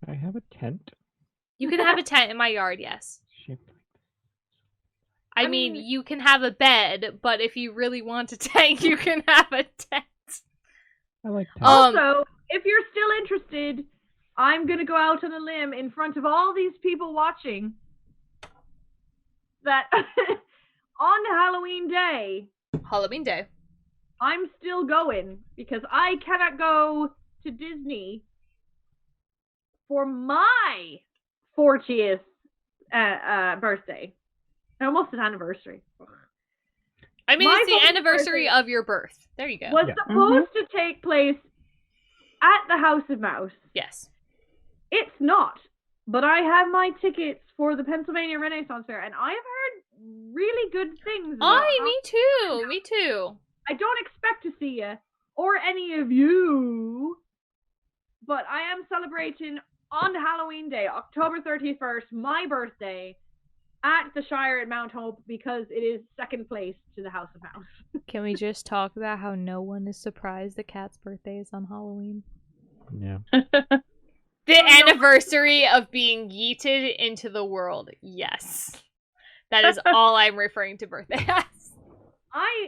I have a tent. You can have a tent in my yard, yes. I mean, you can have a bed, but if you really want a tent, you can have a tent. I like tents. Also, if you're still interested, I'm going to go out on a limb in front of all these people watching that on Halloween Day, I'm still going because I cannot go to Disney for my 40th birthday. Almost an anniversary. I mean, it's the anniversary of your birth. There you go. Was supposed to take place at the House of Mouse. Yes. It's not. But I have my tickets for the Pennsylvania Renaissance Fair, and I have heard really good things. Me too. Me too. I don't expect to see you, or any of you, but I am celebrating on Halloween Day, October 31st, my birthday, at the Shire at Mount Hope, because it is second place to the House of Mouse. Can we just talk about how no one is surprised that Kat's birthday is on Halloween? Yeah. The anniversary of being yeeted into the world. Yes. That is all I'm referring to birthday as.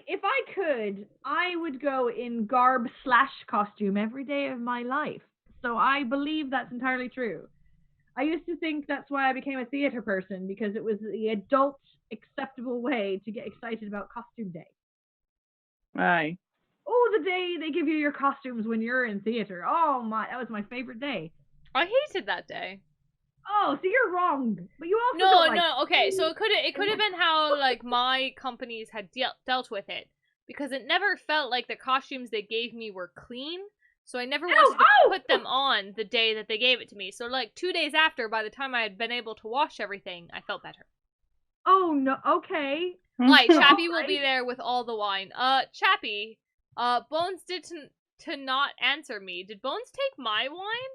If I could, I would go in garb/costume every day of my life. So I believe that's entirely true. I used to think that's why I became a theater person, because it was the adult acceptable way to get excited about costume day. Aye. Oh, the day they give you your costumes when you're in theater. Oh my, that was my favorite day. I hated that day. Oh, so you're wrong. But you also No, okay. So it could have been how like my companies had dealt with it, because it never felt like the costumes they gave me were clean. So I never wanted to put them on the day that they gave it to me. So like 2 days after, by the time I had been able to wash everything, I felt better. Oh no, okay. Like Chappie will be there with all the wine. Chappie, Bones did to not answer me. Did Bones take my wine?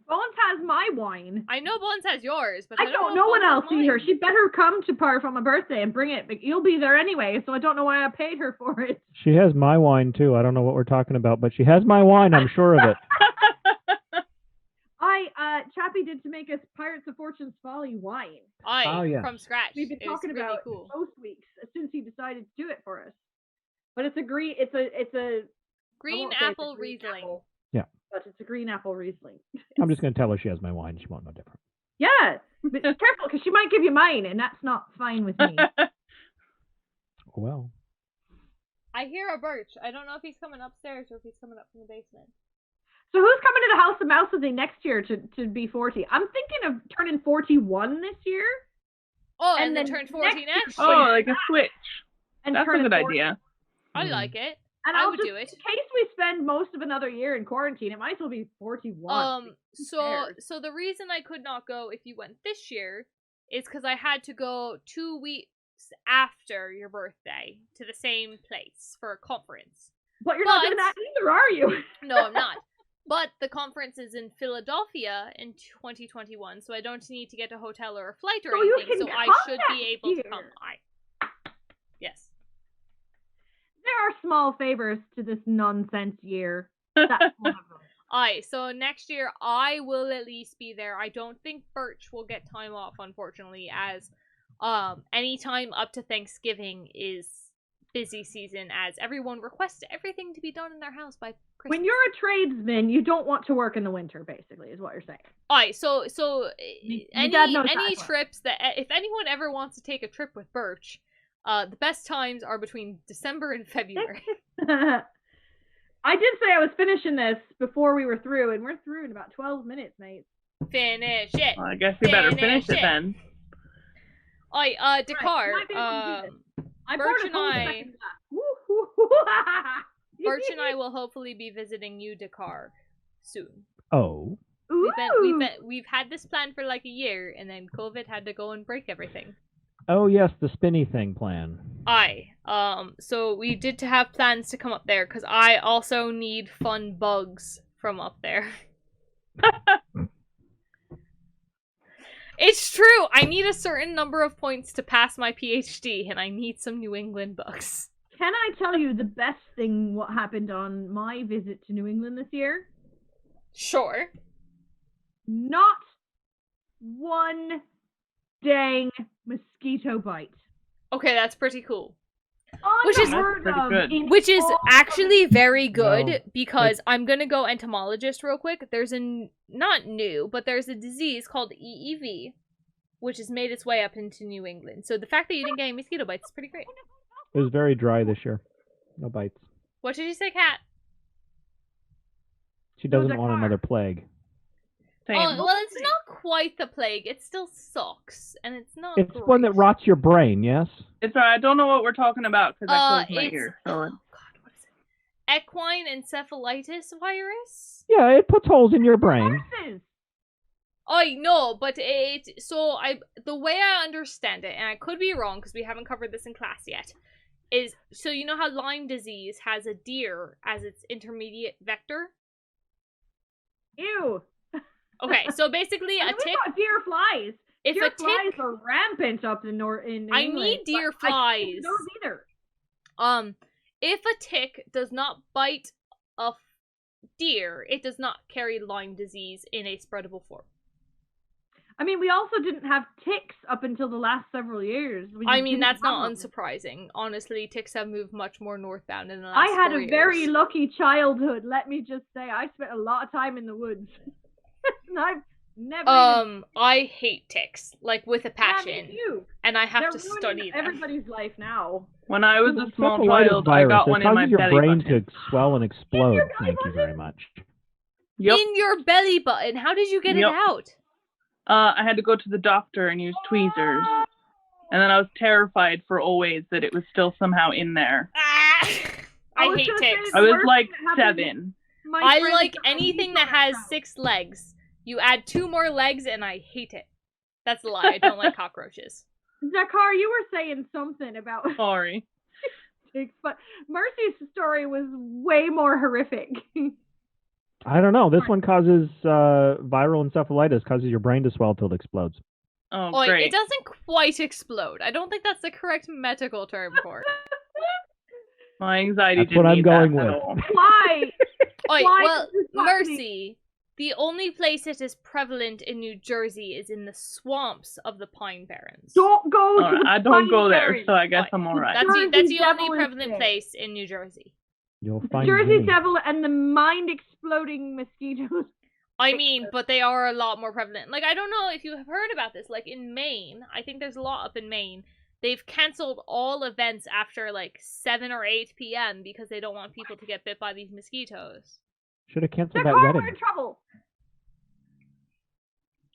Bones has my wine. I know Bones has yours, but I don't know when Bones I'll has see mine. her. She better come to Par for my birthday and bring it, but you'll be there anyway, so I don't know why I paid her for it. She has my wine, too. I don't know what we're talking about, but she has my wine. I'm sure of it. Chappie did to make us Pirates of Fortune's Folly wine. Yes. From scratch. We've been talking really about cool. most weeks since he decided to do it for us. But it's a green apple Riesling. apple, yeah. But it's a green apple Riesling. I'm just going to tell her she has my wine. She won't know different. Yeah, but careful because she might give you mine, and that's not fine with me. Well. I hear a Birch. I don't know if he's coming upstairs or if he's coming up from the basement. So who's coming to the House of Mouse with me next year to be 40? I'm thinking of turning 41 this year. Oh, and then turn 40 next year. Oh, like a switch. And That's a good idea. I like it. And I would do it. In case we spend most of another year in quarantine, it might as well be 41. So the reason I could not go if you went this year is because I had to go 2 weeks after your birthday to the same place for a conference. But you're not doing that either, are you? No, I'm not. But the conference is in Philadelphia in 2021, so I don't need to get a hotel or a flight or anything, so I should be able to come. Yes. There are small favors to this nonsense year. That's one of them. So next year I will at least be there. I don't think Birch will get time off, unfortunately, as any time up to Thanksgiving is busy season, as everyone requests everything to be done in their house by Christmas. When you're a tradesman, you don't want to work in the winter, basically, is what you're saying. So any trips that, if anyone ever wants to take a trip with Birch, the best times are between December and February. I did say I was finishing this before we were through, and we're through in about 12 minutes, mate. Finish it. Well, I guess we better finish it then. Dakar, Birch and I will hopefully be visiting you, Dakar, soon. Oh. We've had this plan for like a year, and then COVID had to go and break everything. Oh yes, the spinny thing plan. So we did to have plans to come up there because I also need fun bugs from up there. It's true. I need a certain number of points to pass my PhD, and I need some New England bugs. Can I tell you the best thing what happened on my visit to New England this year? Sure. Not one dang mosquito bite. Okay, that's pretty cool. Which is actually very good because I'm gonna go entomologist real quick. There's not new, but there's a disease called EEV, which has made its way up into New England. So the fact that you didn't get any mosquito bites is pretty great. It was very dry this year. No bites. What did you say, Kat? She doesn't want another plague. Same. Oh, well, it's not quite the plague. It still sucks, and it's not. It's great. one that rots your brain. Yes. It's alright. I don't know what we're talking about because I closed my ear. Oh God, what is it? Equine encephalitis virus. Yeah, it puts holes in your brain. I know, but the way I understand it, and I could be wrong because we haven't covered this in class yet, is so you know how Lyme disease has a deer as its intermediate vector? Ew. Okay, so basically a tick. Got deer flies. If deer a tick, flies are rampant up in England. I need deer flies. I don't either. If a tick does not bite a deer, it does not carry Lyme disease in a spreadable form. I mean, we also didn't have ticks up until the last several years. That's not unsurprising. Honestly, ticks have moved much more northbound in the last 4 years. I had a very lucky childhood, let me just say. I spent a lot of time in the woods. And I've never I hate ticks, like with a passion. Yeah, me too. And I have They're to study them. Everybody's life now. When I was a small child, I got one in my your belly brain button. to swell and explode. Thank you very much. Yep. In your belly button? How did you get it out? I had to go to the doctor and use tweezers. And then I was terrified for always that it was still somehow in there. I hate ticks. I was like 7. I like anything that has 6 legs. You add 2 more legs and I hate it. That's a lie. I don't like cockroaches. Dakar, you were saying something about Sorry. ticks, but Mercy's story was way more horrific. I don't know. This one causes viral encephalitis, causes your brain to swell till it explodes. Oh, Oi, great. it doesn't quite explode. I don't think that's the correct medical term for it. My anxiety That's didn't what I'm need going that with. at all. Why? Oi, Why well, is this happening? Mercy. The only place it is prevalent in New Jersey is in the swamps of the Pine Barrens. Don't go All to right, the I don't go Pine there, Barrens. so I guess Oi, I'm all right. That's the Jersey only Devil is prevalent there. place in New Jersey. You'll The find Jersey Jimmy. Devil and the mind-exploding mosquitoes. I mean, but they are a lot more prevalent. Like, I don't know if you have heard about this. Like, in Maine, I think there's a lot up in Maine. They've cancelled all events after, like, 7 or 8 p.m. because they don't want people to get bit by these mosquitoes. Should have canceled They're that we're wedding. in trouble.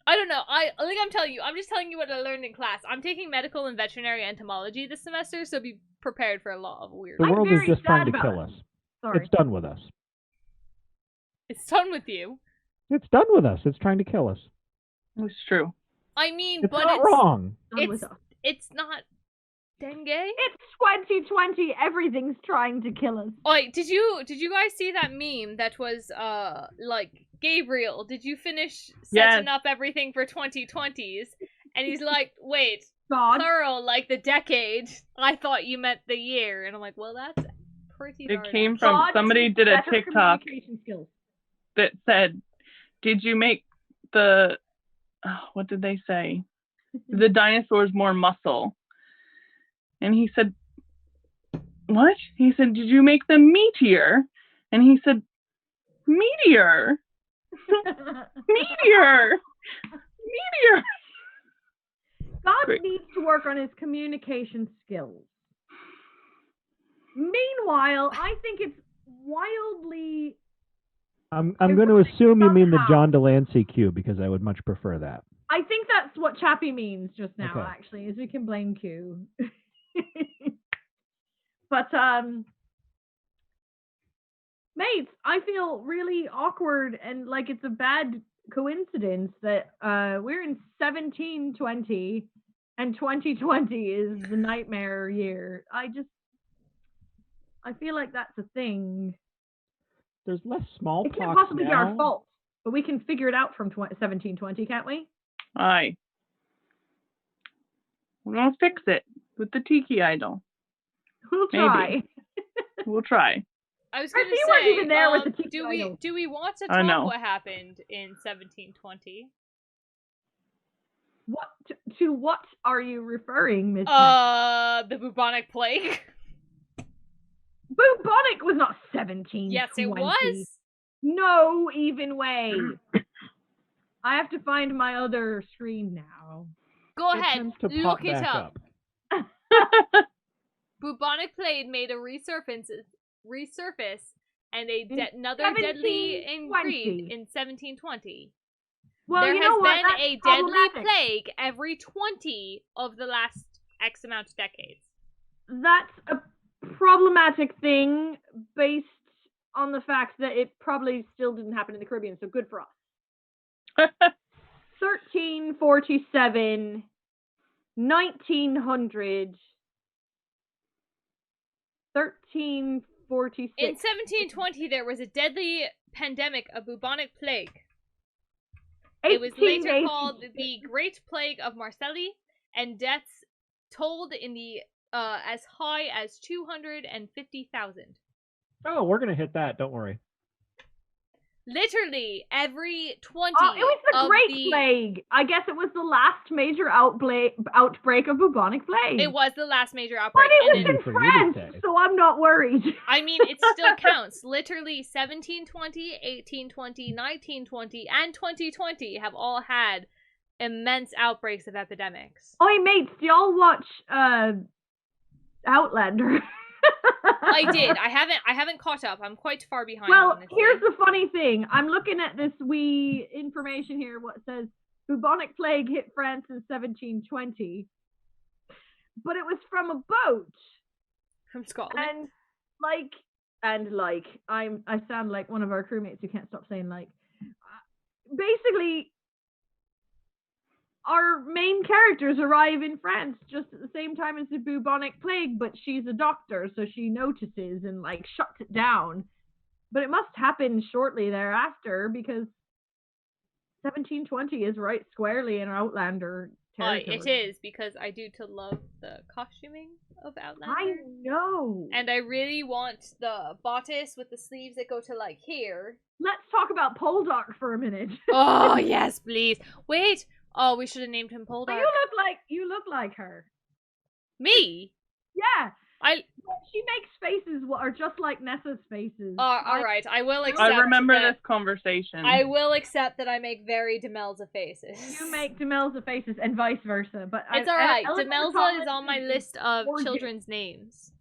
I don't know. I'm telling you. I'm just telling you what I learned in class. I'm taking medical and veterinary entomology this semester, so be prepared for a lot of weird. The I'm world is very just trying sad to about kill it. us. Sorry. It's done with us. It's done with you. It's done with us. It's trying to kill us. It's true. I mean, It's but not wrong. Done with us. it's not dengue. It's 2020. Everything's trying to kill us. Oi, did you guys see that meme that was like, Gabriel, did you finish setting up everything for 2020s? And he's like, wait, God. plural, like the decade. I thought you meant the year. And I'm like, well, that's pretty It darn came accurate. from God somebody needs did a better TikTok communication skills. that said, "Did you make the what did they say? The dinosaurs more muscle?" And he said, "What?" He said, "Did you make them meteor?" And he said, "Meteor, meteor, meteor." God Great. needs to work on his communication skills. Meanwhile, I think it's wildly. I'm going to assume you mean the John Delancey cue because I would much prefer that. I think that's what Chappie means just now, Okay. actually, is we can blame Q. But, mates, I feel really awkward and like it's a bad coincidence that we're in 1720 and 2020 is the nightmare year. I feel like that's a thing. There's less It smallpox can't possibly be our now. fault, but we can figure it out from 1720, can't we? Aye. We're gonna fix it with the tiki idol. We'll Maybe. try. We'll try. I was Chris, going to you weren't say, even there with the tiki do idol. we want to I talk know. what happened in 1720? What to what are you referring, Miss? The bubonic plague. Bubonic was not 17. Yes, it was. No even way. I have to find my other screen now. Go It ahead, tends to look pop it back up. Bubonic plague made a resurface and another deadly in Greek in 1720. Well, there you has know what? been That's a deadly problematic. plague every 20 of the last X amount of decades. That's a problematic thing based on the fact that it probably still didn't happen in the Caribbean, so good for us. 1347, 1900, 1346. In 1720, there was a deadly pandemic of bubonic plague. It was later called the Great Plague of Marseille, and deaths told in the as high as 250,000. Oh, we're going to hit that. Don't worry. Literally every 20. Oh, it was the of Great Plague. I guess it was the last major outbreak of bubonic plague. It was the last major But outbreak. it was and in for you to France, say. so I'm not worried. I mean, it still counts. Literally 1720, 1820, 1920, and 2020 have all had immense outbreaks of epidemics. Oi, mates, do y'all watch Outlander? I did. I haven't caught up. I'm quite far behind. Well, honestly. here's the funny thing. I'm looking at this wee information here. What says bubonic plague hit France in 1720, but it was from a boat. From Scotland. And I sound like one of our crewmates who can't stop saying like. Basically, our main characters arrive in France just at the same time as the bubonic plague, but she's a doctor, so she notices and like shuts it down. But it must happen shortly thereafter because 1720 is right squarely in Outlander territory. It is, because I do love the costuming of Outlander. I know. And I really want the bodice with the sleeves that go to, like, here. Let's talk about Poldark for a minute. Oh, yes, please. Wait. Oh, we should have named him Poldark. You look like her. Me? Yeah. She makes faces what are just like Nessa's faces. Alright, I will accept. I remember this conversation. I will accept that I make very Demelza faces. You make Demelza faces and vice versa, but it's alright. Demelza is on my list of children's names.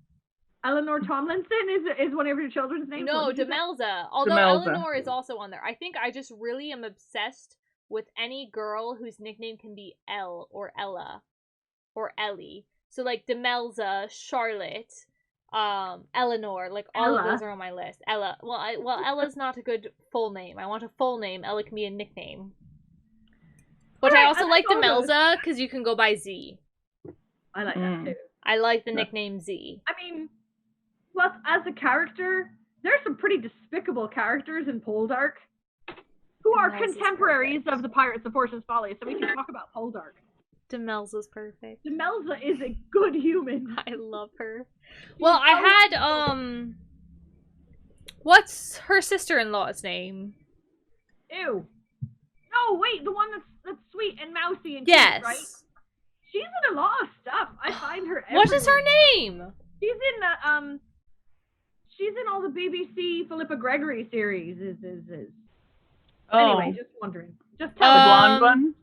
Eleanor Tomlinson is one of your children's names? No, Demelza. Although Eleanor is also on there. I think I just really am obsessed with any girl whose nickname can be Elle or Ella or Ellie. So, like, Demelza, Charlotte, Eleanor, like, all of those are on my list. Ella. Well, Ella's not a good full name. I want a full name. Ella can be a nickname. But I also like Demelza, because you can go by Z. I like that, too. I like the nickname Z. I mean, plus, as a character, there's some pretty despicable characters in Poldark who are contemporaries of the Pirates of Fortune's Folly, so we can talk about Poldark. Demelza's perfect. Demelza is a good human. I love her. Well, I had, what's her sister-in-law's name? Ew. Oh, wait, the one that's sweet and mousy and cute, right? She's in a lot of stuff. I find her everywhere. What is her name? She's in the, she's in all the BBC Philippa Gregory series. Anyway, just wondering. Just tell the blonde one?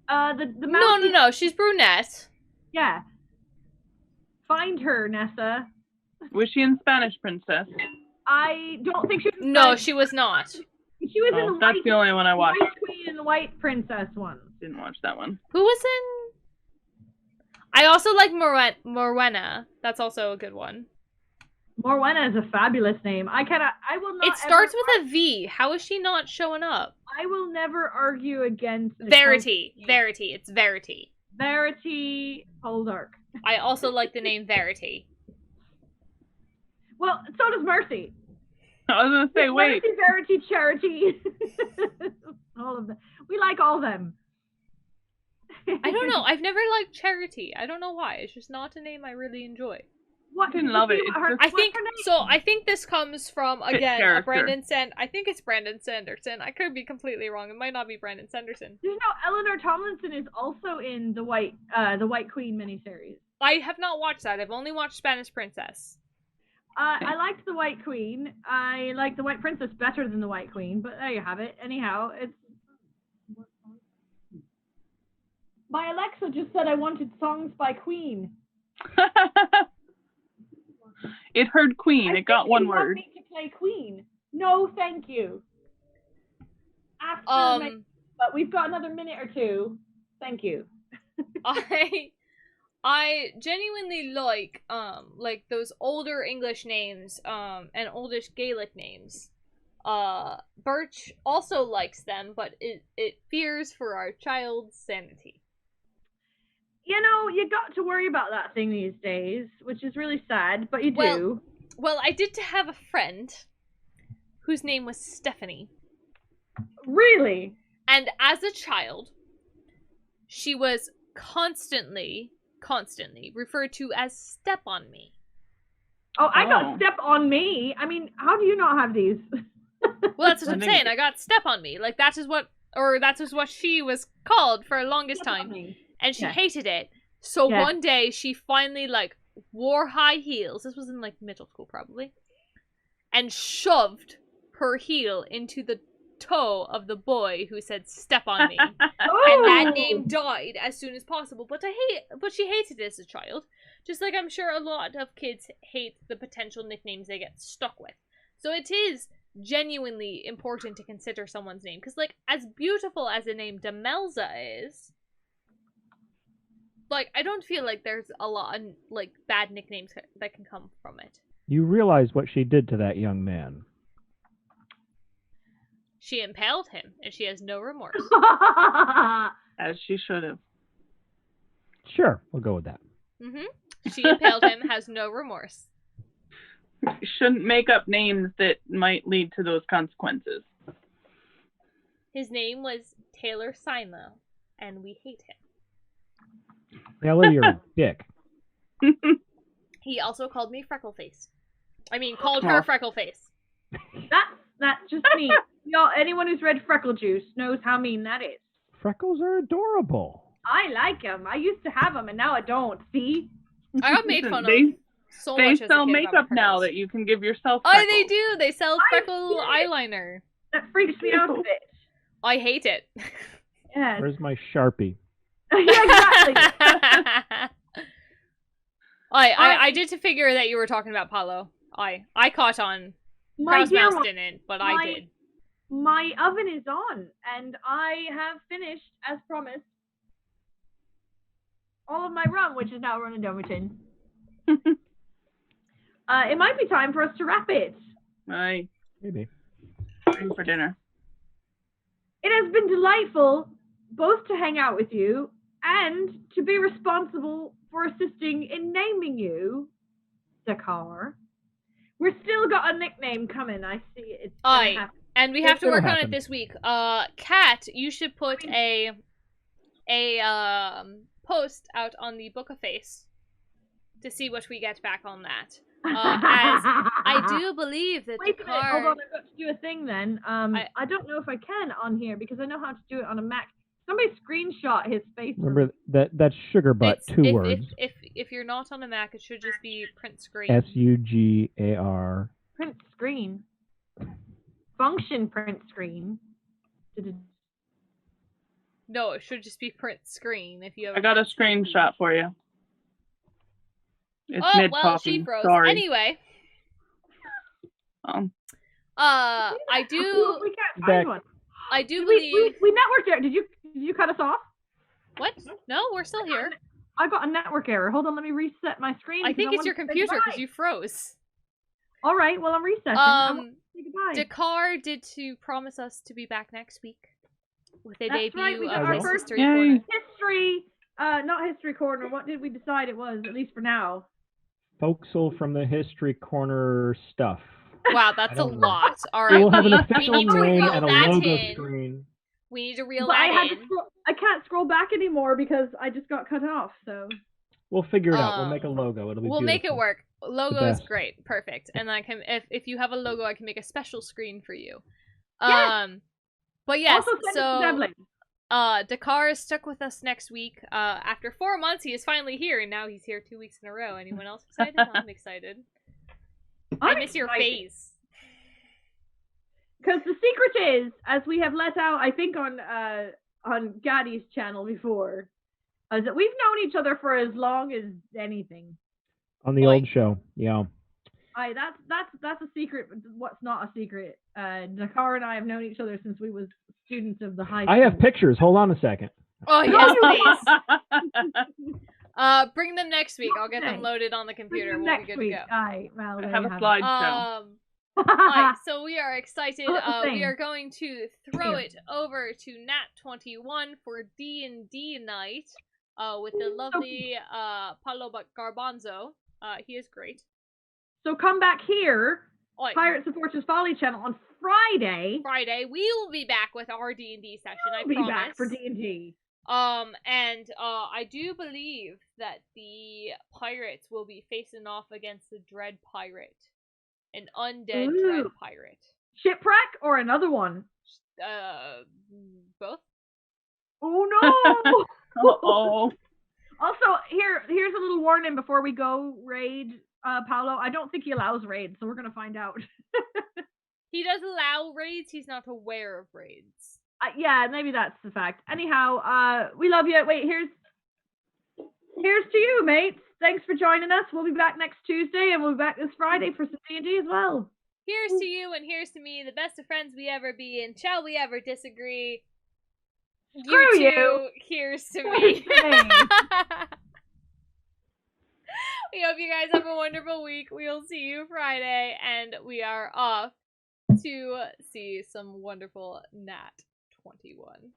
The mousy... No, she's brunette. Yeah. Find her, Nessa. Was she in Spanish Princess? I don't think she was. No, she was not. She was in the That's the only one I watched. White Queen and the White Princess one. Didn't watch that one. Who was in? I also like Morwenna. That's also a good one. Morwenna is a fabulous name. I will not. It starts with a V. How is she not showing up? I will never argue against Verity. It's Verity. Verity Poldark. I also like the name Verity. Well, so does Mercy. I was gonna say, wait. Mercy, Verity, Charity. All of them. We like all them. I don't know. I've never liked Charity. I don't know why. It's just not a name I really enjoy. What? I didn't love it. I think this comes from, again, Brandon I think it's Brandon Sanderson. I could be completely wrong. It might not be Brandon Sanderson. You know, Eleanor Tomlinson is also in the White Queen miniseries. I have not watched that. I've only watched Spanish Princess. I liked the White Queen. I like the White Princess better than the White Queen, but there you have it. Anyhow, it's... My Alexa just said I wanted songs by Queen. It heard Queen. It got one word. Want me to play Queen? No, thank you. But we've got another minute or two. Thank you. I genuinely like those older English names and oldish Gaelic names. Birch also likes them, but it fears for our child's sanity. You know, you got to worry about that thing these days, which is really sad, but you do. Well, I did have a friend whose name was Stephanie. Really? And as a child, she was constantly referred to as Step on Me. Oh, I got Step on Me. I mean, how do you not have these? Well, that's what I'm saying. I got Step on Me. Like, that is what she was called for the longest time. And she hated it. So one day she finally wore high heels. This was in middle school probably. And shoved her heel into the toe of the boy who said "Step on me." And that name died as soon as possible. But she hated it as a child. Just like I'm sure a lot of kids hate the potential nicknames they get stuck with. So it is genuinely important to consider someone's name. Because as beautiful as the name Demelza is, I don't feel like there's a lot of, bad nicknames that can come from it. You realize what she did to that young man. She impaled him, and she has no remorse. As she should have. Sure, we'll go with that. Mm-hmm. She impaled him, has no remorse. shouldn't make up names that might lead to those consequences. His name was Taylor Simo, and we hate him. Taylor, you're a dick. He also called me Freckleface. I mean, called her Freckleface. That's just me. Y'all, anyone who's read Freckle Juice knows how mean that is. Freckles are adorable. I like them. I used to have them, and now I don't. See? I got made fun of so They much as a sell kid makeup about now freckles. that you can give yourself Oh, freckles. they do. They sell freckle see it. eyeliner. That freaks me out a bit. I hate it. Yes. Where's my Sharpie? Yeah, exactly. I did to figure that you were talking about Paulo. I caught on. My Kraus dear Mouse one, didn't, but I did. My oven is on, and I have finished, as promised, all of my rum, which is now running down my tin. It might be time for us to wrap it. Right. Maybe. Waiting for dinner. It has been delightful both to hang out with you and to be responsible for assisting in naming you, Dakar. We've still got a nickname coming. I see it's gonna happen. And we have to work on happen. it this week. Kat, you should put a post out on the Book of Face to see what we get back on that. As I do believe that Wait a minute, hold Dakar. on, I've got to do a thing then. I don't know if I can on here because I know how to do it on a Mac. Somebody screenshot his face. Remember that's sugar butt, two words. If you're not on a Mac, it should just be print screen. SUGAR. Print screen. Function print screen. No, it should just be print screen. If you have. I got a screenshot for you. It's Oh mid well, coffee. she froze. Sorry. Anyway. I do. We can't find one. I do believe we networked error. Did you cut us off? What? No, we're still here. I got a network error. Hold on, let me reset my screen. I think it's your want to say computer because goodbye. you froze. All right, well I'm resetting. I want to say goodbye. Dakar did to promise us to be back next week with a That's debut right, we got of our his first history corner. History, not history corner. What did we decide it was? At least for now. Folksel from the History Corner stuff. Wow, that's a lot. All We right, will have an we official need to name reel and a that logo in. screen. We need to reel But that in. I can't scroll back anymore because I just got cut off. So We'll figure it out. We'll make a logo. It'll be We'll make it beautiful. work. Logo is best. great, perfect. And I can, if you have a logo, I can make a special screen for you. Yes. But yes, also send it to Devlin. Dakar is stuck with us next week. After 4 months, he is finally here, and now he's here 2 weeks in a row. Anyone else excited? I'm excited. I miss your face. Because the secret is, as we have let out, I think on Gaddy's channel before, is that we've known each other for as long as anything. On the old show, yeah. That's a secret. What's not a secret? Dakar and I have known each other since we was students of the high school. I have pictures. Hold on a second. Oh yes, please. Bring them next week. I'll get them loaded on the computer. We'll be good to go. Aye, well, I have a slideshow. Alright, so we are excited. Oh, We are going to throw it over to Nat21 for D&D night with the lovely Paolo Garbanzo. He is great. So come back here, Oi. Pirates of Fortune's Folly channel on Friday. We will be back with our D&D session, I We'll promise. be back for D&D. I do believe that the pirates will be facing off against the Dread Pirate. An undead Dread Pirate. Shipwreck or another one? Both. Oh no! Uh-oh. Also, here's a little warning before we go raid Paolo. I don't think he allows raids, so we're gonna find out. He does allow raids, he's not aware of raids. Yeah, maybe that's the fact. Anyhow, we love you. Wait, here's to you, mates. Thanks for joining us. We'll be back next Tuesday, and we'll be back this Friday for some D&D as well. Here's to you, and here's to me, the best of friends we ever be, and shall we ever disagree? Screw You you. two, here's to me. We hope you guys have a wonderful week. We'll see you Friday, and we are off to see some wonderful Nat 21.